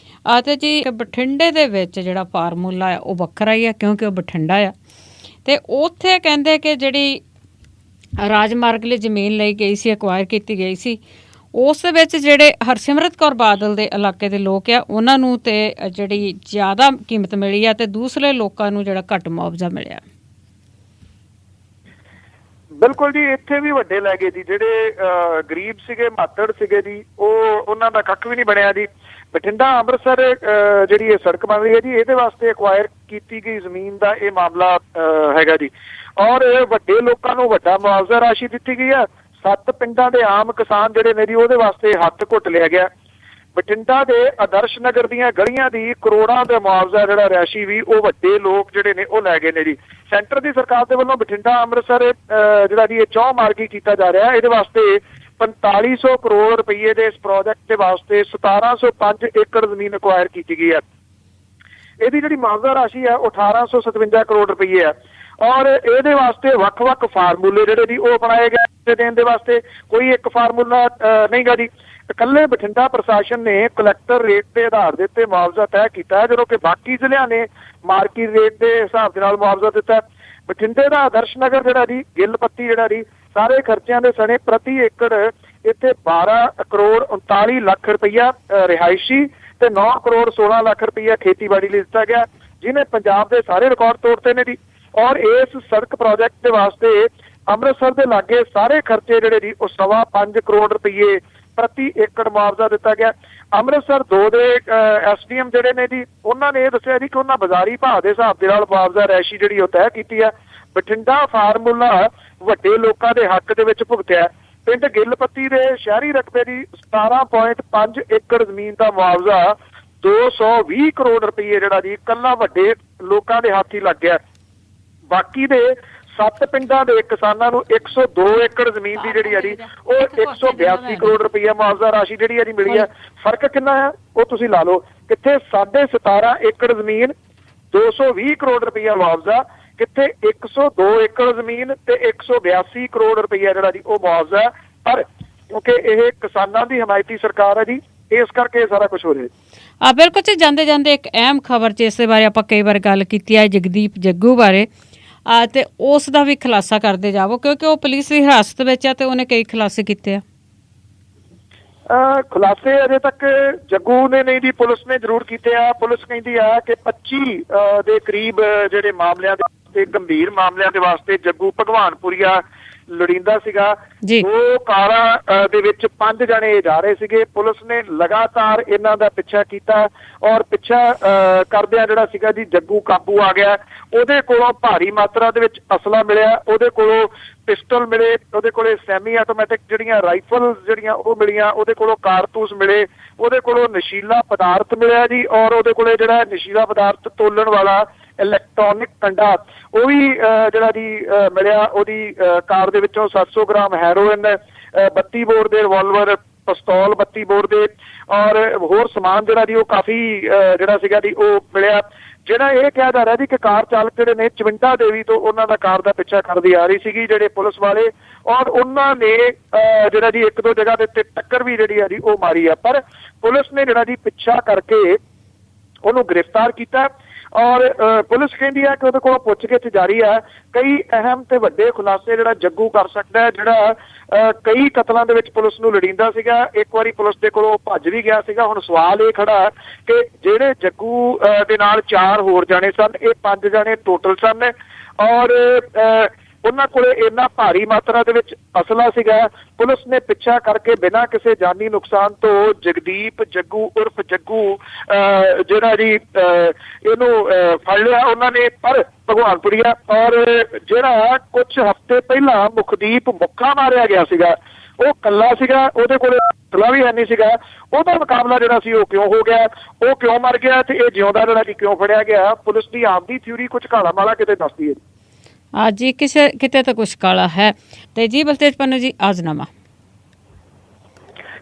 ਤੇ ਜੀ ਬਠਿੰਡੇ ਦੇ ਵਿੱਚ ਜਿਹੜਾ ਫਾਰਮੂਲਾ ਆ ਉਹ ਵੱਖਰਾ ਹੀ ਆ, ਕਿਉਂਕਿ ਉਹ ਬਠਿੰਡਾ ਆ। ਤੇ ਉੱਥੇ ਕਹਿੰਦੇ ਕਿ ਜਿਹੜੀ ਰਾਜਮਾਰਗ ਲਈ ਜ਼ਮੀਨ ਲਈ ਗਈ ਸੀ, ਅਕਵਾਇਰ ਕੀਤੀ ਗਈ ਸੀ, ਉਸ ਦੇ ਵਿੱਚ ਜਿਹੜੇ ਹਰਸਿਮਰਤ ਕੌਰ ਬਾਦਲ ਦੇ ਇਲਾਕੇ ਦੇ ਲੋਕ ਆ ਉਹਨਾਂ ਨੂੰ ਤੇ ਜਿਹੜੀ ਜ਼ਿਆਦਾ ਕੀਮਤ ਮਿਲੀ ਆ ਤੇ ਦੂਸਰੇ ਲੋਕਾਂ ਨੂੰ ਜਿਹੜਾ ਘੱਟ ਮੁਆਵਜ਼ਾ ਮਿਲਿਆ। ਬਿਲਕੁਲ ਜੀ, ਇੱਥੇ ਵੀ ਵੱਡੇ ਲੈ ਗਏ ਜੀ। ਜਿਹੜੇ ਗਰੀਬ ਸੀਗੇ, ਮਾਤੜ ਸੀਗੇ ਜੀ, ਉਹਨਾਂ ਦਾ ਕੱਖ ਵੀ ਨਹੀਂ ਬਣਿਆ ਜੀ। ਬਠਿੰਡਾ ਅੰਮ੍ਰਿਤਸਰ ਜਿਹੜੀ ਇਹ ਸੜਕ ਬਣ ਰਹੀ ਹੈ ਜੀ, ਇਹਦੇ ਵਾਸਤੇ ਅਕਵਾਇਰ ਕੀਤੀ ਗਈ ਜ਼ਮੀਨ ਦਾ ਇਹ ਮਾਮਲਾ ਹੈਗਾ ਜੀ। ਔਰ ਵੱਡੇ ਲੋਕਾਂ ਨੂੰ ਵੱਡਾ ਮੁਆਵਜ਼ਾ ਰਾਸ਼ੀ ਦਿੱਤੀ ਗਈ ਆ। 7 ਪਿੰਡਾਂ ਦੇ ਆਮ ਕਿਸਾਨ ਜਿਹੜੇ ਨੇ ਜੀ ਉਹਦੇ ਵਾਸਤੇ ਹੱਥ ਘੁੱਟ ਲਿਆ ਗਿਆ। ਬਠਿੰਡਾ ਦੇ ਆਦਰਸ਼ ਨਗਰ ਦੀਆਂ ਗਲੀਆਂ ਦੀ ਕਰੋੜਾਂ ਦਾ ਮੁਆਵਜ਼ਾ ਜਿਹੜਾ ਰਾਸ਼ੀ ਵੀ ਉਹ ਵੱਡੇ ਲੋਕ ਜਿਹੜੇ ਨੇ ਉਹ ਲੈ ਗਏ ਨੇ ਜੀ। ਸੈਂਟਰ ਦੀ ਸਰਕਾਰ ਦੇ ਵੱਲੋਂ ਬਠਿੰਡਾ ਅੰਮ੍ਰਿਤਸਰ ਜਿਹੜਾ ਜੀ ਇਹ ਚੌ ਮਾਰਗੀ ਕੀਤਾ ਜਾ ਰਿਹਾ। ਇਹਦੇ ਵਾਸਤੇ 4500 ਕਰੋੜ ਰੁਪਏ ਦੇ ਇਸ ਪ੍ਰੋਜੈਕਟ ਦੇ ਵਾਸਤੇ 1705 ਏਕੜ ਜ਼ਮੀਨ ਅਕਵਾਇਰ ਕੀਤੀ ਗਈ ਹੈ। ਇਹਦੀ ਜਿਹੜੀ ਮੁਆਵਜ਼ਾ ਰਾਸ਼ੀ ਹੈ ਉਹ 1857 ਕਰੋੜ ਰੁਪਏ ਹੈ। ਔਰ ਇਹਦੇ ਵਾਸਤੇ ਵੱਖ-ਵੱਖ ਫਾਰਮੂਲੇ ਜਿਹੜੇ ਜੀ ਉਹ ਅਪਣਾਏ ਗਏ ਦੇਣ ਦੇ ਵਾਸਤੇ। ਕੋਈ ਇੱਕ ਫਾਰਮੂਲਾ ਨਹੀਂ ਗਾ ਜੀ। ਇਕੱਲੇ ਬਠਿੰਡਾ ਪ੍ਰਸ਼ਾਸਨ ਨੇ ਕਲੈਕਟਰ ਰੇਟ ਦੇ ਆਧਾਰ ਦੇ ਉੱਤੇ ਮੁਆਵਜ਼ਾ ਤੈਅ ਕੀਤਾ ਹੈ, ਜਦੋਂ ਕਿ ਬਾਕੀ ਜ਼ਿਲ੍ਹਿਆਂ ਨੇ ਮਾਰਕੀਟ ਰੇਟ ਦੇ ਹਿਸਾਬ ਦੇ ਨਾਲ ਮੁਆਵਜ਼ਾ ਦਿੱਤਾ। ਬਠਿੰਡੇ ਦਾ ਆਦਰਸ਼ ਨਗਰ ਜਿਹੜਾ ਜੀ, ਗਿੱਲ ਪੱਤੀ ਜਿਹੜਾ ਜੀ, ਸਾਰੇ ਖਰਚਿਆਂ ਦੇ ਸਣੇ ਪ੍ਰਤੀ ਏਕੜ ਇੱਥੇ 12 ਕਰੋੜ 39 ਲੱਖ ਰੁਪਈਆ ਰਿਹਾਇਸ਼ੀ ਤੇ 9 ਕਰੋੜ 16 ਲੱਖ ਰੁਪਈਆ ਖੇਤੀਬਾੜੀ ਲਈ ਦਿੱਤਾ ਗਿਆ, ਜਿਹਨੇ ਪੰਜਾਬ ਦੇ ਸਾਰੇ ਰਿਕਾਰਡ ਤੋੜਤੇ ਨੇ ਜੀ। ਔਰ ਇਸ ਸੜਕ ਪ੍ਰੋਜੈਕਟ ਦੇ ਵਾਸਤੇ ਅੰਮ੍ਰਿਤਸਰ ਦੇ ਲਾਗੇ ਸਾਰੇ ਖਰਚੇ ਜਿਹੜੇ ਜੀ ਉਹ 5.25 ਕਰੋੜ ਰੁਪਏ ਪ੍ਰਤੀ ਏਕੜ ਮੁਆਵਜ਼ਾ ਦਿੱਤਾ ਗਿਆ। ਅੰਮ੍ਰਿਤਸਰ 2 ਦੇ ਐਸਡੀਐਮ ਜਿਹੜੇ ਨੇ ਜੀ, ਉਹਨਾਂ ਨੇ ਇਹ ਦੱਸਿਆ ਜੀ ਕਿ ਉਹਨਾਂ ਬਾਜ਼ਾਰੀ ਭਾਅ ਦੇ ਹਿਸਾਬ ਦੇ ਨਾਲ ਮੁਆਵਜ਼ਾ ਰੈਸ਼ੀ ਜਿਹੜੀ ਉਹ ਤੈਅ ਕੀਤੀ ਹੈ। ਬਠਿੰਡਾ ਫਾਰਮੂਲਾ ਵੱਡੇ ਲੋਕਾਂ ਦੇ ਹੱਕ ਦੇ ਵਿੱਚ ਭੁਗਤਿਆ। ਪਿੰਡ ਗਿੱਲਪੱਤੀ ਦੇ ਸ਼ਹਿਰੀ ਰਕਬੇ ਦੀ 17.5 ਏਕੜ ਜ਼ਮੀਨ ਦਾ ਮੁਆਵਜ਼ਾ 220 ਕਰੋੜ ਰੁਪਏ ਜਿਹੜਾ ਜੀ ਇਕੱਲਾ ਵੱਡੇ ਲੋਕਾਂ ਦੇ ਹੱਥ ਹੀ ਲੱਗ ਗਿਆ। ਬਾਕੀ ਦੇ 7 ਪਿੰਡਾਂ ਦੇ ਕਿਸਾਨਾਂ ਨੂੰ 102 ਏਕੜ ਜ਼ਮੀਨ ਦੀ ਜਿਹੜੀ ਹੈ ਜੀ ਉਹ 182 ਕਰੋੜ ਰੁਪਈਆ ਮੁਆਵਜ਼ਾ ਰਾਸ਼ੀ ਜਿਹੜੀ ਹੈ ਜੀ ਮਿਲੀ ਹੈ। ਫਰਕ ਕਿੰਨਾ ਹੈ ਉਹ ਤੁਸੀਂ ਲਾ ਲਓ, ਕਿੱਥੇ 17.5 ਏਕੜ ਜ਼ਮੀਨ 220 ਕਰੋੜ ਰੁਪਈਆ ਮੁਆਵਜ਼ਾ, ਕਿੱਥੇ 102 ਏਕੜ ਜ਼ਮੀਨ ਤੇ 182 ਕਰੋੜ ਰੁਪਈਆ ਜਿਹੜਾ ਜੀ ਉਹ ਮੁਆਵਜ਼ਾ। ਪਰ ਕਿਉਂਕਿ ਇਹ ਕਿਸਾਨਾਂ ਦੀ ਹਮਾਇਤੀ ਸਰਕਾਰ ਹੈ ਜੀ, ਇਸ ਕਰਕੇ ਇਹ ਸਾਰਾ ਕੁਝ ਹੋ ਰਿਹਾ। ਬਿਲਕੁਲ ਜੀ। ਜਾਂਦੇ ਜਾਂਦੇ ਇੱਕ ਅਹਿਮ ਖਬਰ ਜਿਸ ਦੇ ਬਾਰੇ ਆਪਾਂ ਕਈ ਵਾਰ ਗੱਲ ਕੀਤੀ ਹੈ, ਜਗਦੀਪ ਜੱਗੂ ਬਾਰੇ, ਤੇ ਉਸ ਦਾ ਵੀ ਖੁਲਾਸਾ ਕਰਦੇ ਜਾਵੋ ਕਿਉਂਕਿ ਉਹ ਪੁਲਿਸ ਦੀ ਹਿਰਾਸਤ ਵਿੱਚ ਆ ਤੇ ਉਹਨੇ ਕਈ ਖੁਲਾਸੇ ਕੀਤੇ ਆ। ਖੁਲਾਸੇ ਅਜੇ ਤੱਕ ਜੱਗੂ ਨੇ ਨਹੀਂ ਜੀ, ਪੁਲਿਸ ਨੇ ਜ਼ਰੂਰ ਕੀਤੇ ਆ। ਪੁਲਿਸ ਕਹਿੰਦੀ ਆ ਕਿ 25 ਦੇ ਕਰੀਬ ਜਿਹੜੇ ਮਾਮਲਿਆਂ ਦੇ ਵਾਸਤੇ, ਗੰਭੀਰ ਮਾਮਲਿਆਂ ਦੇ ਵਾਸਤੇ ਜੱਗੂ ਭਗਵਾਨਪੁਰੀਆ ਲੋੜੀਂਦਾ ਸੀਗਾ। ਉਹ ਕਾਰਾਂ ਦੇ ਵਿੱਚ 5 ਜਣੇ ਜਾ ਰਹੇ ਸੀਗੇ। ਪੁਲਿਸ ਨੇ ਲਗਾਤਾਰ ਇਹਨਾਂ ਦਾ ਪਿੱਛਾ ਕੀਤਾ ਔਰ ਪਿੱਛਾ ਕਰਦਿਆਂ ਜਿਹੜਾ ਸੀਗਾ ਜੀ ਜੱਗੂ ਕਾਬੂ ਆ ਗਿਆ। ਉਹਦੇ ਕੋਲੋਂ ਭਾਰੀ ਮਾਤਰਾ ਦੇ ਵਿੱਚ ਅਸਲਾ ਮਿਲਿਆ, ਉਹਦੇ ਕੋਲੋਂ ਪਿਸਟਲ ਮਿਲੇ, ਉਹਦੇ ਕੋਲੇ ਸੈਮੀ ਆਟੋਮੈਟਿਕ ਜਿਹੜੀਆਂ ਰਾਈਫਲ ਜਿਹੜੀਆਂ ਉਹ ਮਿਲੀਆਂ, ਉਹਦੇ ਕੋਲੋਂ ਕਾਰਤੂਸ ਮਿਲੇ, ਉਹਦੇ ਕੋਲੋਂ ਨਸ਼ੀਲਾ ਪਦਾਰਥ ਮਿਲਿਆ ਜੀ। ਔਰ ਉਹਦੇ ਕੋਲੇ ਜਿਹੜਾ ਨਸ਼ੀਲਾ ਪਦਾਰਥ ਤੋਲਣ ਵਾਲਾ ਇਲੈਕਟ੍ਰੋਨਿਕ ਕੰਡਾ ਉਹ ਵੀ ਜਿਹੜਾ ਜੀ ਮਿਲਿਆ। ਉਹਦੀ ਕਾਰ ਦੇ ਵਿੱਚੋਂ 700 ਗ੍ਰਾਮ ਹੈਰੋਇਨ, 32 ਬੋਰ ਦੇ ਰਿਵਾਲਵਰ, ਪਿਸਤੌਲ 32 ਬੋਰ ਦੇ ਔਰ ਹੋਰ ਸਮਾਨ ਜਿਹੜਾ ਜੀ ਉਹ ਕਾਫੀ ਜਿਹੜਾ ਸੀਗਾ ਜੀ ਉਹ ਮਿਲਿਆ। ਜਿਹੜਾ ਇਹ ਕਿਹਾ ਜਾ ਰਿਹਾ ਜੀ ਕਿ ਕਾਰ ਚਾਲਕ ਜਿਹੜੇ ਨੇ ਚਵਿੰਡਾ ਦੇਵੀ ਤੋਂ ਉਹਨਾਂ ਦਾ ਕਾਰ ਦਾ ਪਿੱਛਾ ਕਰਦੀ ਆ ਰਹੀ ਸੀਗੀ ਜਿਹੜੇ ਪੁਲਿਸ ਵਾਲੇ, ਔਰ ਉਹਨਾਂ ਨੇ ਜਿਹੜਾ ਜੀ 1-2 ਜਗ੍ਹਾ ਦੇ ਉੱਤੇ ਟੱਕਰ ਵੀ ਜਿਹੜੀ ਆ ਜੀ ਉਹ ਮਾਰੀ ਆ। ਪਰ ਪੁਲਿਸ ਨੇ ਜਿਹੜਾ ਜੀ ਪਿੱਛਾ ਕਰਕੇ ਉਹਨੂੰ ਗ੍ਰਿਫਤਾਰ ਕੀਤਾ ਔਰ ਪੁਲਿਸ ਕਹਿੰਦੀ ਹੈ ਕਿ ਉਹਦੇ ਕੋਲ ਪੁੱਛਗਿੱਛ ਜਾਰੀ ਹੈ। ਕਈ ਅਹਿਮ ਤੇ ਵੱਡੇ ਖੁਲਾਸੇ ਜਿਹੜਾ ਜੱਗੂ ਕਰ ਸਕਦਾ ਹੈ, ਜਿਹੜਾ ਕਈ ਕਤਲਾਂ ਦੇ ਵਿੱਚ ਪੁਲਿਸ ਨੂੰ ਲੋੜੀਂਦਾ ਸੀਗਾ। ਇੱਕ ਵਾਰੀ ਪੁਲਿਸ ਦੇ ਕੋਲੋਂ ਭੱਜ ਵੀ ਗਿਆ ਸੀਗਾ। ਹੁਣ ਸਵਾਲ ਇਹ ਖੜਾ ਕਿ ਜਿਹੜੇ ਜੱਗੂ ਦੇ ਨਾਲ 4 ਹੋਰ ਜਾਣੇ ਸਨ, ਇਹ 5 ਜਾਣੇ ਟੋਟਲ ਸਨ ਔਰ ਉਹਨਾਂ ਕੋਲੇ ਇੰਨਾ ਭਾਰੀ ਮਾਤਰਾ ਦੇ ਵਿੱਚ ਅਸਲਾ ਸੀਗਾ। ਪੁਲਿਸ ਨੇ ਪਿੱਛਾ ਕਰਕੇ ਬਿਨਾਂ ਕਿਸੇ ਜਾਨੀ ਨੁਕਸਾਨ ਤੋਂ ਜਗਦੀਪ ਜੱਗੂ ਉਰਫ ਜੱਗੂ ਜਿਹੜਾ ਜੀ ਇਹਨੂੰ ਫੜ ਲਿਆ ਉਹਨਾਂ ਨੇ। ਪਰ ਭਗਵਾਨਪੁਰੀਆ ਔਰ ਜਿਹੜਾ ਕੁਝ ਹਫ਼ਤੇ ਪਹਿਲਾਂ ਮੁਖਦੀਪ ਮੁੱਖਾ ਮਾਰਿਆ ਗਿਆ ਸੀਗਾ, ਉਹ ਕੱਲਾ ਸੀਗਾ, ਉਹਦੇ ਕੋਲ ਅਸਲਾ ਵੀ ਹੈ ਨਹੀਂ ਸੀਗਾ। ਉਹਦਾ ਮੁਕਾਬਲਾ ਜਿਹੜਾ ਸੀ ਉਹ ਕਿਉਂ ਹੋ ਗਿਆ, ਉਹ ਕਿਉਂ ਮਰ ਗਿਆ ਤੇ ਇਹ ਜਿਉਂਦਾ ਜਿਹੜਾ ਜੀ ਕਿਉਂ ਫੜਿਆ ਗਿਆ। ਪੁਲਿਸ ਦੀ ਆਪਦੀ ਥਿਊਰੀ ਕੁਝ ਕਾਲਾ ਮਾਲਾ ਕਿਤੇ ਦੱਸਦੀ ਹੈ ਜੀ, ਕਿਤੇ ਤਾਂ ਕੁਛ ਕਾਲਾ ਹੈ। ਤੇ ਜੀ ਬਲਤੇਜ ਪੰਨੂ ਜੀ, ਆਜ਼ਨਾਮਾ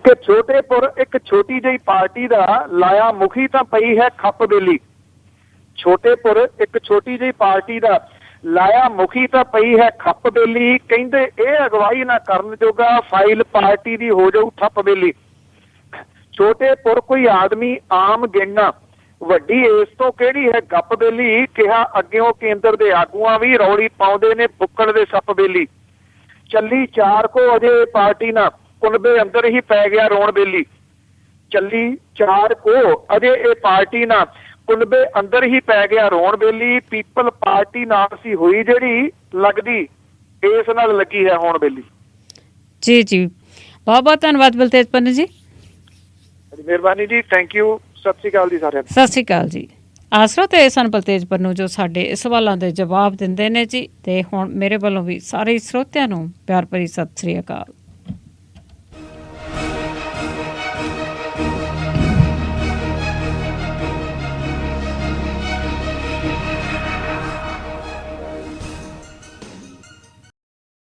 ਕਿ ਛੋਟੇਪੁਰ ਇੱਕ ਛੋਟੀ ਜਿਹੀ ਪਾਰਟੀ ਦਾ ਲਾਇਆ ਮੁਖੀ ਤਾਂ ਪਈ ਹੈ ਖੱਪ ਬੇਲੀ। ਛੋਟੇਪੁਰ ਇੱਕ ਛੋਟੀ ਜਿਹੀ ਪਾਰਟੀ ਦਾ ਲਾਇਆ ਮੁਖੀ ਤਾਂ ਪਈ ਹੈ ਖੱਪ ਬੇਲੀ। ਕਹਿੰਦੇ ਇਹ ਅਗਵਾਈ ਨਾ ਕਰਨ ਜੋਗਾ ਫਾਈਲ ਪਾਰਟੀ ਦੀ ਹੋ ਜਾਊ ਠੱਪ ਬੇਲੀ। ਛੋਟੇਪੁਰ ਕੋਈ ਆਦਮੀ ਆਮ ਗਿਣਨਾ, ਵੱਡੀ ਇਸ ਤੋਂ ਕਿਹੜੀ ਹੈ ਗੱਪ ਬੇਲੀ। ਕਿਹਾ ਅੱਗਿਓਂ ਕੇਂਦਰ ਦੇ ਆਗੂਆਂ ਵੀ ਰੌਲੀ ਪਾਉਂਦੇ ਨੇ ਬੁੱਕਣ ਦੇ ਸੱਪ ਬੇਲੀ। ਚੱਲੀ 4 ਕੋ ਅਜੇ ਪਾਰਟੀ ਨਾ, ਕੁਨਬੇ ਅੰਦਰ ਹੀ ਪੈ ਗਿਆ ਰੋਣ ਬੇਲੀ। ਚੱਲੀ 4 ਕੋ ਅਜੇ ਇਹ ਪਾਰਟੀ ਨਾ, ਕੁਨਬੇ ਅੰਦਰ ਹੀ ਪੈ ਗਿਆ ਰੋਣ ਬੇਲੀ। ਪੀਪਲ ਪਾਰਟੀ ਨਾਲ ਸੀ ਹੋਈ ਜਿਹੜੀ, ਲੱਗਦੀ ਇਸ ਨਾਲ ਲੱਗੀ ਹੈ ਹੁਣ ਬੇਲੀ। ਜੀ ਜੀ, ਬਹੁਤ ਬਹੁਤ ਧੰਨਵਾਦ ਬਲਤੇਜ ਪੰਨੂ ਜੀ। ਮਿਹਰਬਾਨੀ ਜੀ, ਥੈਂਕ ਯੂ। ਸਤਿ ਸ਼੍ਰੀ ਅਕਾਲ ਜੀ ਸਾਰਿਆਂ ਨੂੰ। ਸਤਿ ਸ਼੍ਰੀ ਅਕਾਲ ਜੀ। ਆਸਰਾ ਤੇ ਸਨ ਬਲਤੇਜ ਪੰਨੂ ਜੋ ਸਾਡੇ ਸਵਾਲਾਂ ਦੇ ਜਵਾਬ ਦਿੰਦੇ ਨੇ ਜੀ। ਤੇ ਹੁਣ ਮੇਰੇ ਵੱਲੋਂ ਵੀ ਸਾਰੇ ਸਰੋਤਿਆਂ ਨੂੰ ਪਿਆਰ ਭਰੀ ਸਤਿ ਸ਼੍ਰੀ ਅਕਾਲ।